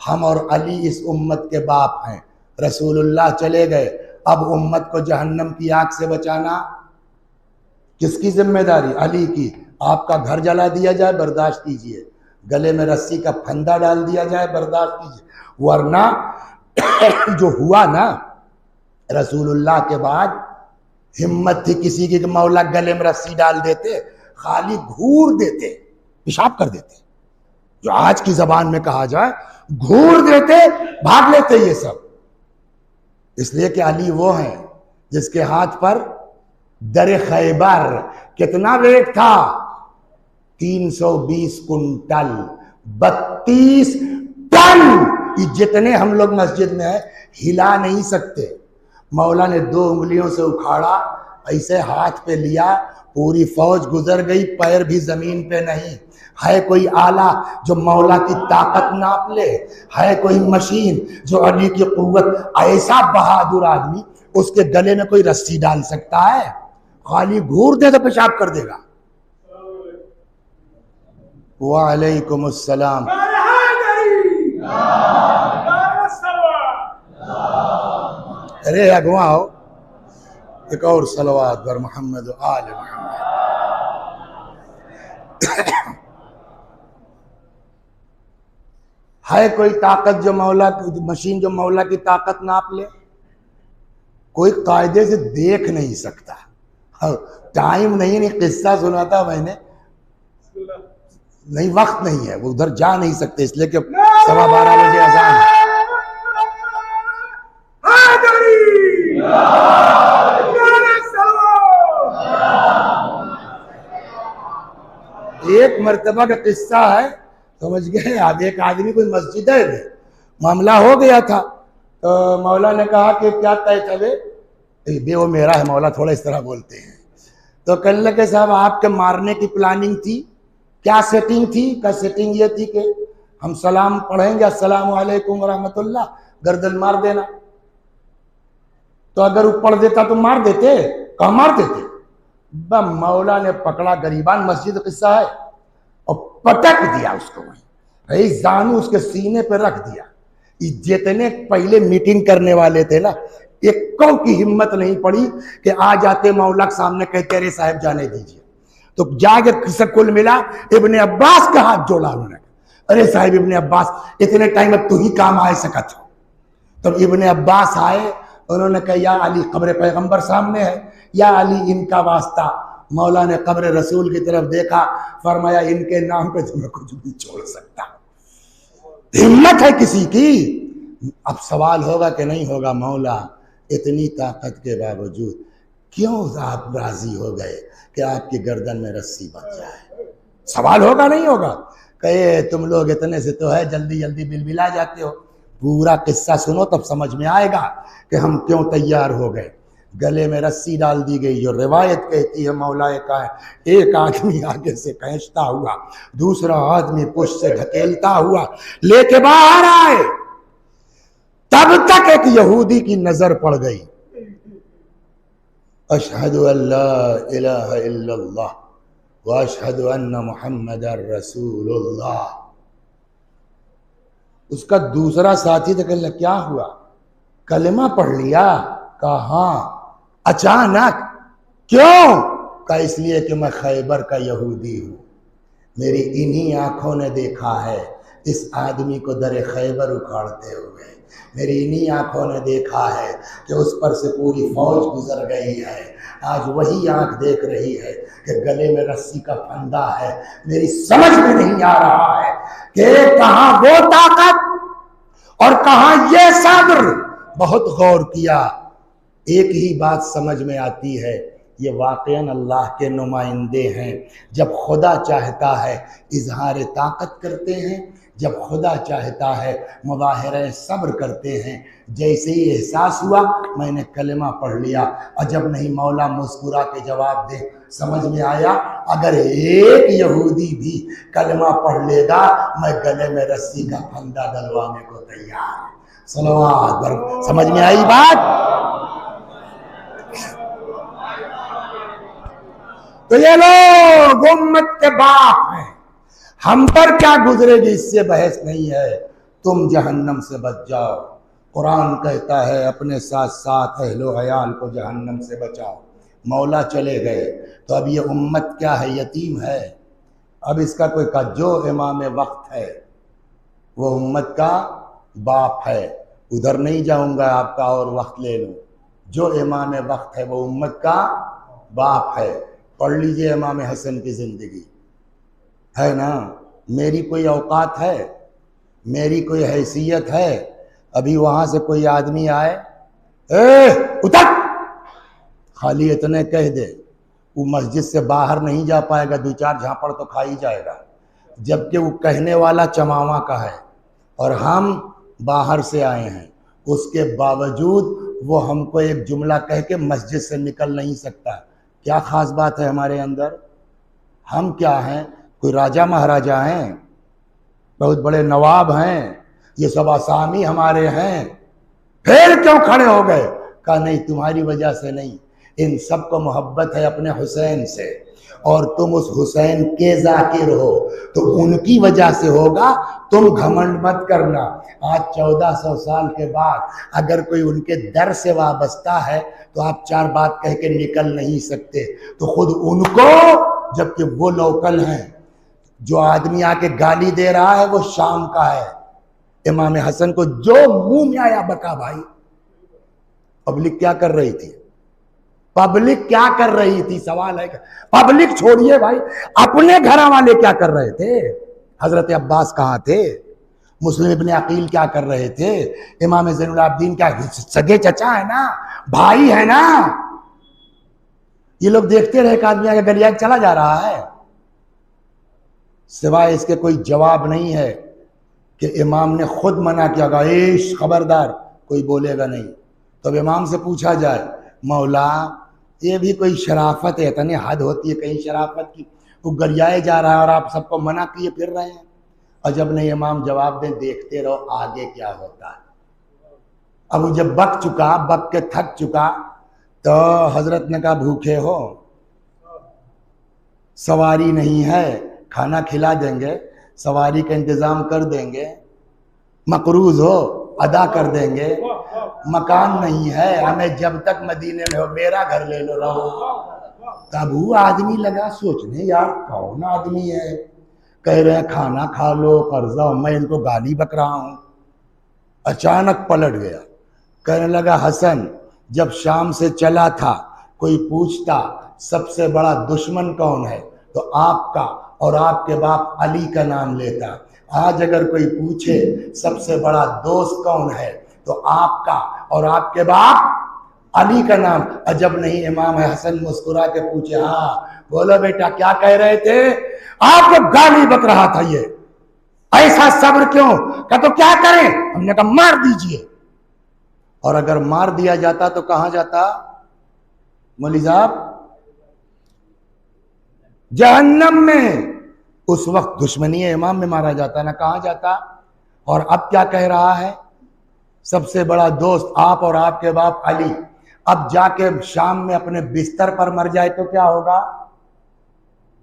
हम और अली इस उम्मत के बाप हैं। रसूलुल्लाह चले गए, अब उम्मत को जहन्नम की आग से बचाना किसकी जिम्मेदारी? अली की। आपका घर जला दिया जाए बर्दाश्त कीजिए, गले में रस्सी का फंदा डाल दिया जाए बर्दाश्त कीजिए, वरना जो हुआ ना रसूलुल्लाह के बाद, हिम्मत थी किसी की कि मौला गले में रस्सी डाल देते, खाली घूर देते, पेशाब कर देते, जो आज की जबान में कहा जाए घूर देते, भाग लेते ये सब। इसलिए कि अली वो हैं जिसके हाथ पर दर खैबर कितना वेट था, 320 कुंटल, 32 टन। ये जितने हम लोग मस्जिद में है हिला नहीं सकते। मौला ने 2 उंगलियों से उखाड़ा, ऐसे हाथ पे लिया, पूरी फौज गुजर गई, पैर भी जमीन पे नहीं। है कोई आला जो मौला की ताकत नाप ले? है कोई मशीन जो अली की कुव्वत? ऐसा बहादुर आदमी, उसके गले में कोई रस्सी डाल सकता है? खाली घूर दे तो पेशाब कर देगा। वालेकुम अस्सलाम। अरे अगवाओ, एक और सलवात बर मोहम्मद आल मोहम्मद। है कोई ताकत जो मौला की मशीन जो मौला की ताकत नाप ले? कोई कायदे से देख नहीं सकता। टाइम नहीं किस्सा सुनाता मैंने, नहीं वक्त नहीं है, वो उधर जा नहीं सकते इसलिए कि 12:15 बजे अजान है। एक मर्तबा का किस्सा है, समझ गए आप। एक आदमी कोई मस्जिद है, मामला हो गया था, तो मौला ने कहा कि क्या तय चले, बे वो मेरा है, मौला थोड़ा इस तरह बोलते हैं। तो कहने लगे साहब आपके मारने की प्लानिंग थी, क्या सेटिंग थी? का सेटिंग ये थी कि हम सलाम पढ़ेंगे, अस्सलाम वालेकुम रहमतुल्लाह, गर्दन मार देना। तो अगर वो पढ़ देता तो मार देते, कहाँ मार देते? मौला ने पकड़ा, गरीबान मस्जिद किस्सा है, और पटक दिया उसको वहीं, जानू उसके सीने पे रख दिया। जितने पहले मीटिंग करने वाले थे ना, एक की हिम्मत नहीं पड़ी कि आ जाते मौला के सामने कहते अरे साहब जाने दीजिए। तो जाके किसे कुल मिला, इब्ने अब्बास का हाथ जोड़ा उन्होंने, अरे साहिब इब्ने अब्बास इतने टाइम अब तू ही काम आए सकत हो। तब इब्ने अब्बास आए, उन्होंने कहा या अली कब्र पैगंबर सामने है, या अली इनका वास्ता। मौला ने कब्र रसूल की तरफ देखा, फरमाया इनके नाम पे तुम्हें कुछ भी छोड़ सकता। हिम्मत है किसी की। अब सवाल होगा कि नहीं होगा, मौला इतनी ताकत के बावजूद क्यों आप राजी हो गए कि आपकी गर्दन में रस्सी बच जाए? सवाल होगा नहीं होगा? कहे तुम लोग इतने से तो है जल्दी जल्दी बिलबिला जाते हो। पूरा किस्सा सुनो तब समझ में आएगा कि हम क्यों तैयार हो गए। गले में रस्सी डाल दी गई, जो रिवायत कहती है मौलाए का है, एक आदमी आगे से खींचता हुआ, दूसरा आदमी पुश से ढकेलता हुआ लेके बाहर आए। तब तक एक यहूदी की नजर पड़ गई, अशहदु अल्ला इलाहा इल्लल्लाह व अशहदु अन्ना मुहम्मदर रसूलुल्लाह। उसका दूसरा साथी तो कहने लगा क्या हुआ, कलमा पढ़ लिया? कहा हाँ। अचानक? क्यों? कहा इसलिए कि मैं खैबर का यहूदी हूं, मेरी इन्हीं आंखों ने देखा है इस आदमी को दर खैबर उखाड़ते हुए, मेरी इन्हीं आंखों ने देखा है कि उस पर से पूरी फौज गुजर गई है। आज वही आंख देख रही है कि गले में रस्सी का फंदा है। मेरी समझ में नहीं आ रहा है कि कहां वो ताकत और कहां ये सब्र। बहुत गौर किया, एक ही बात समझ में आती है, ये वाक़ईन अल्लाह के नुमाइंदे हैं। जब खुदा चाहता है इजहार ताकत करते हैं, जब खुदा चाहता है मुज़ाहिरा सब्र करते हैं। जैसे ही एहसास हुआ मैंने कलमा पढ़ लिया, अजब नहीं मौला मुस्कुरा के जवाब दे। समझ में आया, अगर एक यहूदी भी कलमा पढ़ लेगा मैं गले में रस्सी का फंदा डलवाने को तैयार। सलवात। समझ में आई बात? तो ये लोग उम्मत के बाप हैं, हम पर क्या गुजरेगी इससे बहस नहीं है। तुम जहन्नम से बच जाओ। कुरान कहता है अपने साथ साथ अहलो अयाल को जहन्नम से बचाओ। मौला चले गए तो अब ये उम्मत क्या है, यतीम है। अब इसका कोई का जो इमाम वक्त है वो उम्मत का बाप है। उधर नहीं जाऊंगा, आपका और वक्त ले लूं। जो इमाम वक्त है वो उम्मत का बाप है। पढ़ लीजिए इमाम हसन की ज़िंदगी, है ना। मेरी कोई औकात है, मेरी कोई हैसियत है, अभी वहाँ से कोई आदमी आए, ए उतर, खाली इतने कह दे, वो मस्जिद से बाहर नहीं जा पाएगा, 2-4 झापड़ तो खा ही जाएगा, जबकि वो कहने वाला चमावा का है और हम बाहर से आए हैं। उसके बावजूद वो हमको एक जुमला कह के मस्जिद से निकल नहीं सकता। क्या खास बात है हमारे अंदर? हम क्या हैं? कोई राजा महाराजा हैं? बहुत बड़े नवाब हैं? ये सब आसामी हमारे हैं? फिर क्यों खड़े हो गए? कहा नहीं, तुम्हारी वजह से नहीं, इन सब को मोहब्बत है अपने हुसैन से, और तुम उस हुसैन के जाकिर हो तो उनकी वजह से होगा, तुम घमंड मत करना। आज 1400 साल के बाद अगर कोई उनके दर से वाबस्ता है तो आप 4 बात कह के निकल नहीं सकते, तो खुद उनको, जबकि वो लोकल हैं। जो आदमी आके गाली दे रहा है वो शाम का है। इमाम हसन को जो मुंह में आया बका भाई। पब्लिक क्या कर रही थी? पब्लिक क्या कर रही थी? सवाल है। पब्लिक छोड़िए भाई, अपने घर वाले क्या कर रहे थे? हजरत अब्बास कहाँ थे? मुस्लिम इब्ने अकील क्या कर रहे थे? इमाम ज़ैनुल आबिदीन क्या सगे चचा है ना, भाई है ना। ये लोग देखते रहे, एक आदमी आगे गलिया चला जा रहा है, सिवाय इसके कोई जवाब नहीं है कि इमाम ने खुद मना किया, गाइश खबरदार कोई बोलेगा नहीं। तो अब इमाम से पूछा जाए, मौला ये भी कोई शराफत है? इतनी हद होती है कहीं शराफत की? वो गरियाए जा रहा है और आप सबको मना किए फिर रहे हैं। और जब नहीं इमाम जवाब दें, देखते रहो आगे क्या होता है। अब वो जब बक चुका, बक के थक चुका, तो हजरत ने कहा भूखे हो, सवारी नहीं है, खाना खिला देंगे, सवारी का इंतजाम कर देंगे, मकरूज हो अदा कर देंगे, मकान नहीं है, हमें जब तक मदीने में हो मेरा घर ले लो रहो। तब वो आदमी लगा सोचने, यार कौन आदमी है, कह रहे हैं खाना खा लो, कर्जा हो, मैं इनको गाली बक रहा हूं। अचानक पलट गया, कहने लगा हसन जब शाम से चला था कोई पूछता सबसे बड़ा दुश्मन कौन है तो आपका और आपके बाप अली का नाम लेता। आज अगर कोई पूछे सबसे बड़ा दोस्त कौन है तो आपका और आपके बाप अली का नाम। अजब नहीं इमाम हसन मुस्कुरा के पूछे, हाँ बोलो बेटा क्या कह रहे थे? आपको गाली बक रहा था ये, ऐसा सब्र क्यों? कहा तो क्या करें? हमने कहा मार दीजिए। और अगर मार दिया जाता तो कहां जाता मौलवी साहब? जहन्नम में। उस वक्त दुश्मनी इमाम में मारा जाता ना, कहां जाता? और अब क्या कह रहा है? सबसे बड़ा दोस्त आप और आपके बाप अली। अब जाके शाम में अपने बिस्तर पर मर जाए तो क्या होगा?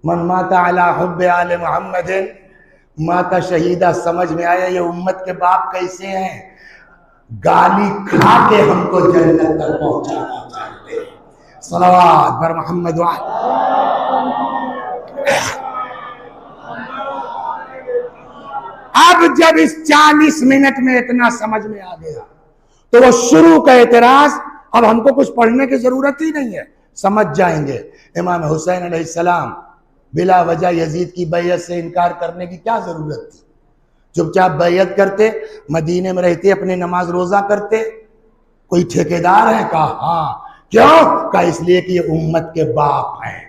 मन माता अला हुब्बे आले मुहम्मदिन माता शहीदा। समझ में आया ये उम्मत के बाप कैसे हैं? गाली खा के हमको जन्नत तक पहुंचाना चाहते हैं। सलावत बर मोहम्मद। अब जब इस 40 मिनट में इतना समझ में आ गया तो वो शुरू का एतराज, अब हमको कुछ पढ़ने की जरूरत ही नहीं है, समझ जाएंगे। इमाम हुसैन अलैहिस्सलाम बिला वजह यजीद की बैयत से इनकार करने की क्या जरूरत थी? चुपचाप बैयत करते, मदीने में रहते, अपने नमाज रोजा करते। कोई ठेकेदार है? कहा हाँ। क्यों? कहा इसलिए कि ये उम्मत के बाप हैं,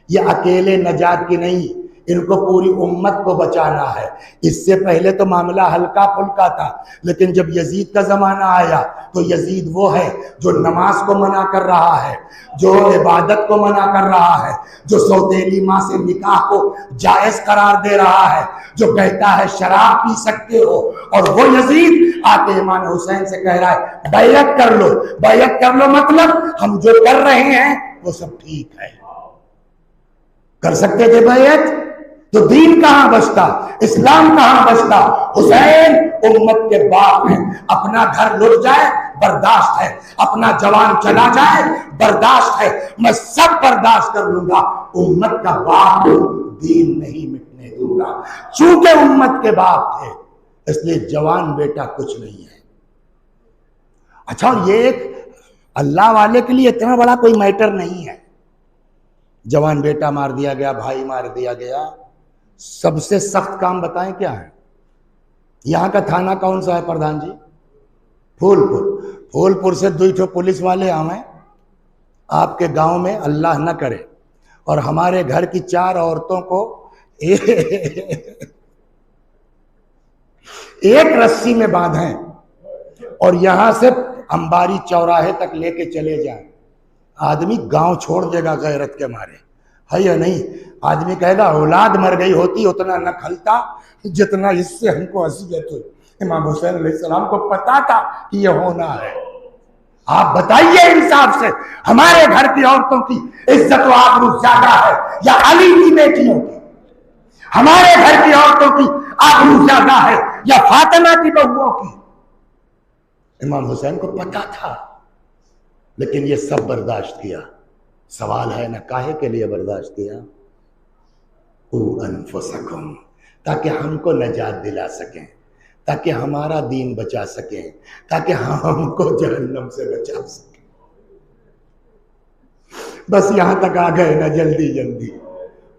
ये अकेले नजात की नहीं, इनको पूरी उम्मत को बचाना है। इससे पहले तो मामला हल्का फुल्का था, लेकिन जब यजीद का जमाना आया तो यजीद वो है जो नमाज को मना कर रहा है, जो इबादत को मना कर रहा है, जो सौतेली माँ से निकाह को जायज करार दे रहा है, जो कहता है शराब पी सकते हो। और वो यजीद आके इमाम हुसैन से कह रहा है बैयत कर लो, बैयत कर लो, मतलब हम जो कर रहे हैं वो सब ठीक है। कर सकते थे बैयत तो दीन कहां बचता, इस्लाम कहां बचता? हुसैन उम्मत के बाप हैं। अपना घर लुट जाए बर्दाश्त है, अपना जवान चला जाए बर्दाश्त है, मैं सब बर्दाश्त कर लूंगा, उम्मत का बाप हूं, दीन नहीं मिटने दूंगा। चूंकि उम्मत के बाप थे इसलिए जवान बेटा कुछ नहीं है। अच्छा, ये एक अल्लाह वाले के लिए इतना बड़ा कोई मैटर नहीं है। जवान बेटा मार दिया गया, भाई मार दिया गया। सबसे सख्त काम बताएं क्या है? यहां का थाना कौन सा है प्रधान जी? फूलपुर। फूलपुर से 2 पुलिस वाले आवे आपके गांव में, अल्लाह न करे, और हमारे घर की 4 औरतों को एक रस्सी में बांधें और यहां से अंबारी चौराहे तक लेके चले जाएं, आदमी गांव छोड़ देगा गैरत के मारे, है या नहीं? आदमी कहेगा औलाद मर गई होती उतना न खलता जितना इससे हमको असियत हुई। इमाम हुसैन अलैहिस्सलाम को पता था कि यह होना है। आप बताइए इंसाफ से, हमारे घर की औरतों की इज्जत व आबरू ज्यादा है या अली की बेटियों की? हमारे घर की औरतों की आबरू ज्यादा है या फातिमा की बहुओं की? इमाम हुसैन को पता था, लेकिन ये सब बर्दाश्त किया। सवाल है ना, काहे के लिए बर्दाश्त किया? अनफुसकुम, ताकि हमको नजात दिला सकें, ताकि हमारा दीन बचा सकें, ताकि हमको जहन्नम से बचा सकें। बस यहां तक आ गए ना, जल्दी जल्दी।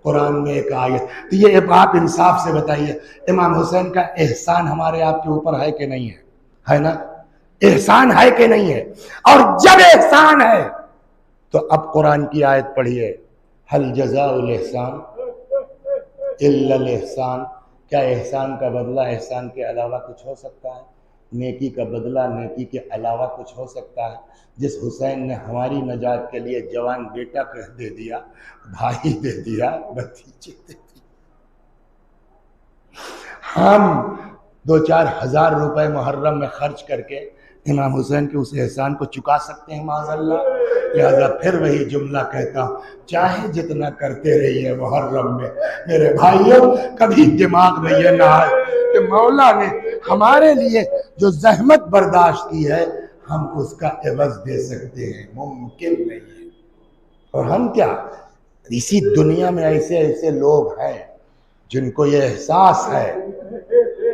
कुरान में एक आयत, तो ये आप इंसाफ से बताइए, इमाम हुसैन का एहसान हमारे आपके ऊपर है कि नहीं है? है ना? एहसान है कि नहीं है? और जब एहसान है तो अब कुरान की आयत पढ़िए, हल जज़ाउल एहसान इल्लल एहसान। क्या एहसान का बदला एहसान के अलावा कुछ हो सकता है? नेकी का बदला नेकी के अलावा कुछ हो सकता है? जिस हुसैन ने हमारी नजात के लिए जवान बेटा कह दे दिया, भाई दे दिया, भतीजे दे दिया, हम 2-4 हज़ार रुपए मुहर्रम में खर्च करके इमाम हुसैन के उस एहसान को चुका सकते हैं माज़अल्लाह? लिहाजा फिर वही जुमला कहता हूँ, चाहे जितना करते रहिए मुहर्रम में, मेरे भाइयों कभी दिमाग में यह ना आए कि मौला ने हमारे लिए जो जहमत बर्दाश्त की है हम उसका एवज दे सकते हैं, मुमकिन नहीं है। और हम क्या, इसी दुनिया में ऐसे ऐसे लोग हैं जिनको ये एहसास है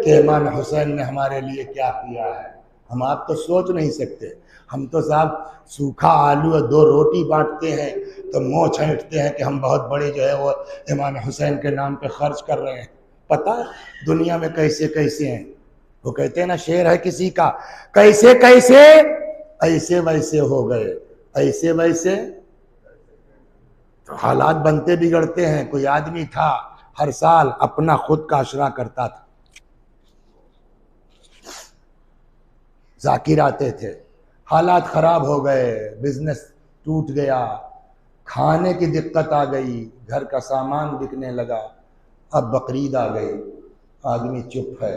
कि इमाम हुसैन ने हमारे लिए क्या किया है। हम आप तो सोच नहीं सकते। हम तो साहब सूखा आलू और 2 रोटी बांटते हैं तो मुँह छेंटते हैं कि हम बहुत बड़े जो है वो इमाम हुसैन के नाम पे खर्च कर रहे हैं। पता है दुनिया में कैसे कैसे हैं? वो कहते हैं ना, शेर है किसी का, कैसे कैसे ऐसे वैसे हो गए, ऐसे वैसे। तो हालात बनते बिगड़ते हैं। कोई आदमी था हर साल अपना खुद का अशरा करता था, जाकिर आते थे, हालात खराब हो गए, बिजनेस टूट गया, खाने की दिक्कत आ गई, घर का सामान बिकने लगा, अब बकरीद आ गई, आदमी चुप है,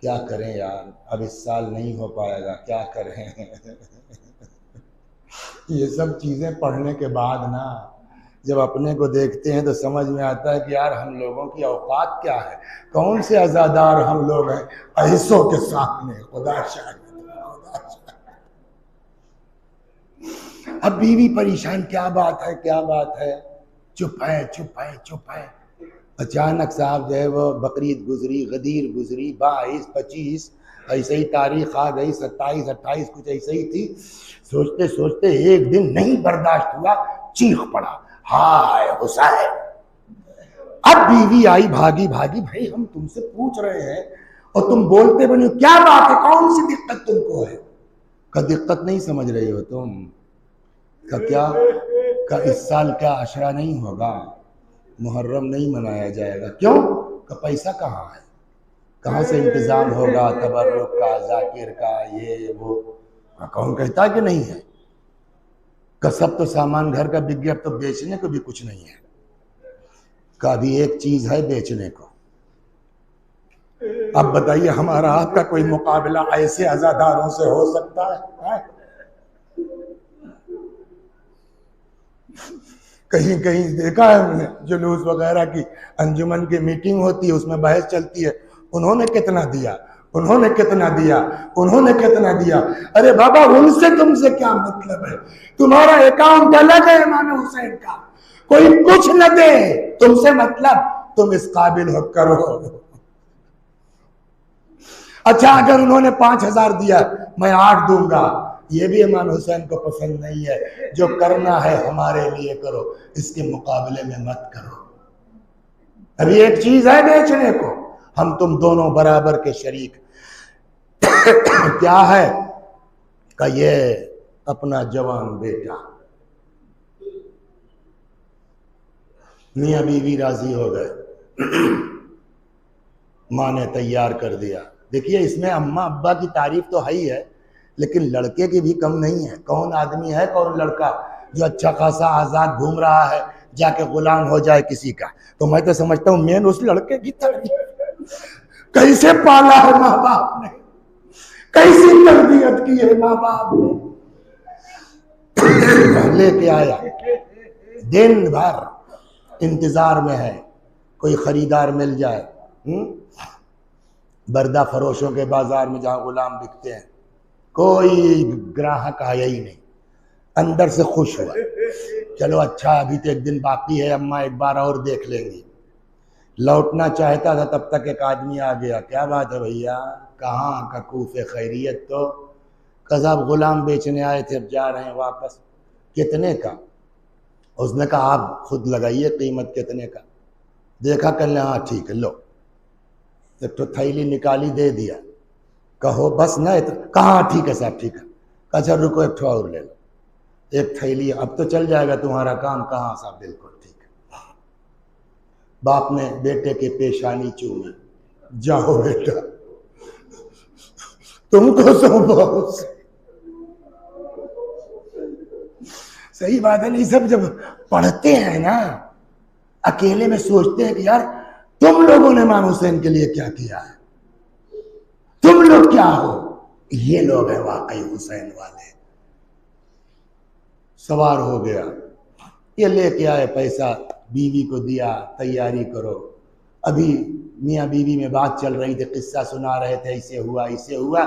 क्या करें यार, अब इस साल नहीं हो पाएगा, क्या करें। ये सब चीज़ें पढ़ने के बाद ना जब अपने को देखते हैं तो समझ में आता है कि यार हम लोगों की औकात क्या है, कौन से अज़ादार हम लोग हैं ऐसों के सामने। खुदा शाहिद। अब बीवी परेशान, क्या बात है क्या बात है, चुप है चुप है चुप है। अचानक साहब जो है वो बकरीद गुजरी, गदीर गुजरी, 22, 25 ऐसे ही तारीख आ गई, 27, 28 कुछ ऐसे ही थी। सोचते सोचते एक दिन नहीं बर्दाश्त हुआ, चीख पड़ा, हाय हुसैन। अब बीवी आई भागी भागी, भाई हम तुमसे पूछ रहे हैं और तुम बोलते बनी हो, क्या बात है, कौन सी दिक्कत तुमको है? का दिक्कत नहीं समझ रही हो तुम? का क्या, का इस साल क्या अशरा नहीं होगा, मुहर्रम नहीं मनाया जाएगा? क्यों? का पैसा कहाँ है, कहाँ से इंतजाम होगा तबर्रुक का, जाकिर का, ये वो? कौन कहता कि नहीं है? का सब तो सामान घर का बिक गया, अब तो बेचने को भी कुछ नहीं है। का भी एक चीज है बेचने को। अब बताइए हमारा आपका कोई मुकाबला ऐसे अज़ादारों से हो सकता है? कहीं कहीं देखा है हमने, जुलूस वगैरह की अंजुमन की मीटिंग होती है, उसमें बहस चलती है, उन्होंने कितना दिया, उन्होंने कितना दिया, उन्होंने कितना दिया। अरे बाबा उनसे तुमसे क्या मतलब है? तुम्हारा अकाउंट अलग है इमाम हुसैन का, कोई कुछ न दे, तुमसे मतलब तुम इस काबिल हो करो। अच्छा अगर उन्होंने 5000 दिया, मैं 8 दूंगा, ये भी इमाम हुसैन को पसंद नहीं है। जो करना है हमारे लिए करो, इसके मुकाबले में मत करो। अभी एक चीज है बेचने को, हम तुम दोनों बराबर के शरीक। क्या है का ये अपना जवान बेटा, मियाँ बीवी राजी हो गए, माँ ने तैयार कर दिया। देखिए इसमें अम्मा अब्बा की तारीफ तो है ही है, लेकिन लड़के की भी कम नहीं है। कौन आदमी है, कौन लड़का जो अच्छा खासा आजाद घूम रहा है, जाके गुलाम हो जाए किसी का। तो मैं तो समझता हूँ मेन उस लड़के की तारीफ। कैसे पाला है माँ बाप ने, कैसी तरबियत की है माँ बाप ने। लेके आया, दिन भर इंतजार में है कोई खरीदार मिल जाए। बर्दा फरोशों के बाजार में जहां गुलाम बिकते हैं, कोई ग्राहक आया ही नहीं। अंदर से खुश हुआ, चलो अच्छा अभी तो एक दिन बाकी है, अम्मा एक बार और देख लेंगी। लौटना चाहता था तब तक एक आदमी आ गया। क्या बात है भैया, कहाँ का कूफे खैरियत? तो कज़ाब गुलाम बेचने आए थे, अब जा रहे हैं वापस। कितने का? उसने कहा आप खुद लगाइए कीमत कितने का। देखा कर ले, हाँ ठीक है लो। एक तो थैली निकाली दे दिया, कहो बस ना, कहाँ ठीक है साहब ठीक है। अच्छा रुको एक और ले लो, एक थैली, अब तो चल जाएगा तुम्हारा काम। कहाँ साहब, बिल्कुल ठीक है। बाप ने बेटे के पेशानी चूमी, जाओ बेटा तुमको सौंपो। सही बात है। नहीं सब जब पढ़ते हैं ना, अकेले में सोचते हैं कि यार तुम लोगों ने इमाम हुसैन के लिए क्या किया है, तुम लोग क्या हो। ये लोग हैं वाकई हुसैन वाले। सवार हो गया, ये लेके आए पैसा, बीवी को दिया, तैयारी करो। अभी मियाँ बीवी में बात चल रही थी, किस्सा सुना रहे थे, ऐसे हुआ ऐसे हुआ।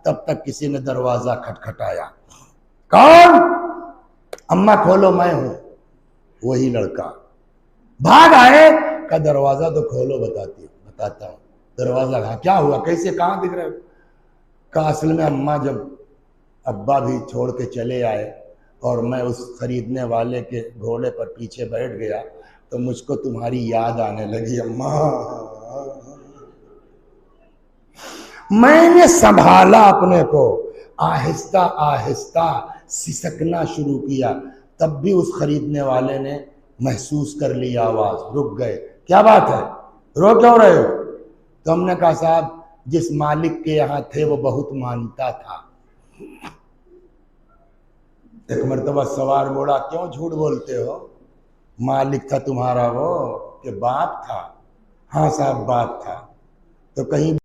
तब तक किसी ने दरवाजा खटखटाया। कौन? अम्मा खोलो, मैं हूं। वही लड़का भाग आए, का दरवाजा तो खोलो, बताता हूँ। दरवाजा कहा, क्या हुआ, कैसे, कहाँ दिख रहे हो? का असल में अम्मा जब अब्बा भी छोड़ के चले आए और मैं उस खरीदने वाले के घोड़े पर पीछे बैठ गया, तो मुझको तुम्हारी याद आने लगी अम्मा। मैंने संभाला अपने को, आहिस्ता आहिस्ता सिसकना शुरू किया। तब भी उस खरीदने वाले ने महसूस कर ली आवाज, रुक गए। क्या बात है, रो क्यों रहे हो? तो हमने कहा साहब जिस मालिक के यहाँ थे वो बहुत मानता था। एक मर्तबा सवार बोला, क्यों झूठ बोलते हो? मालिक था तुम्हारा वो? कि बाप था? हाँ साहब बाप था। तो कहीं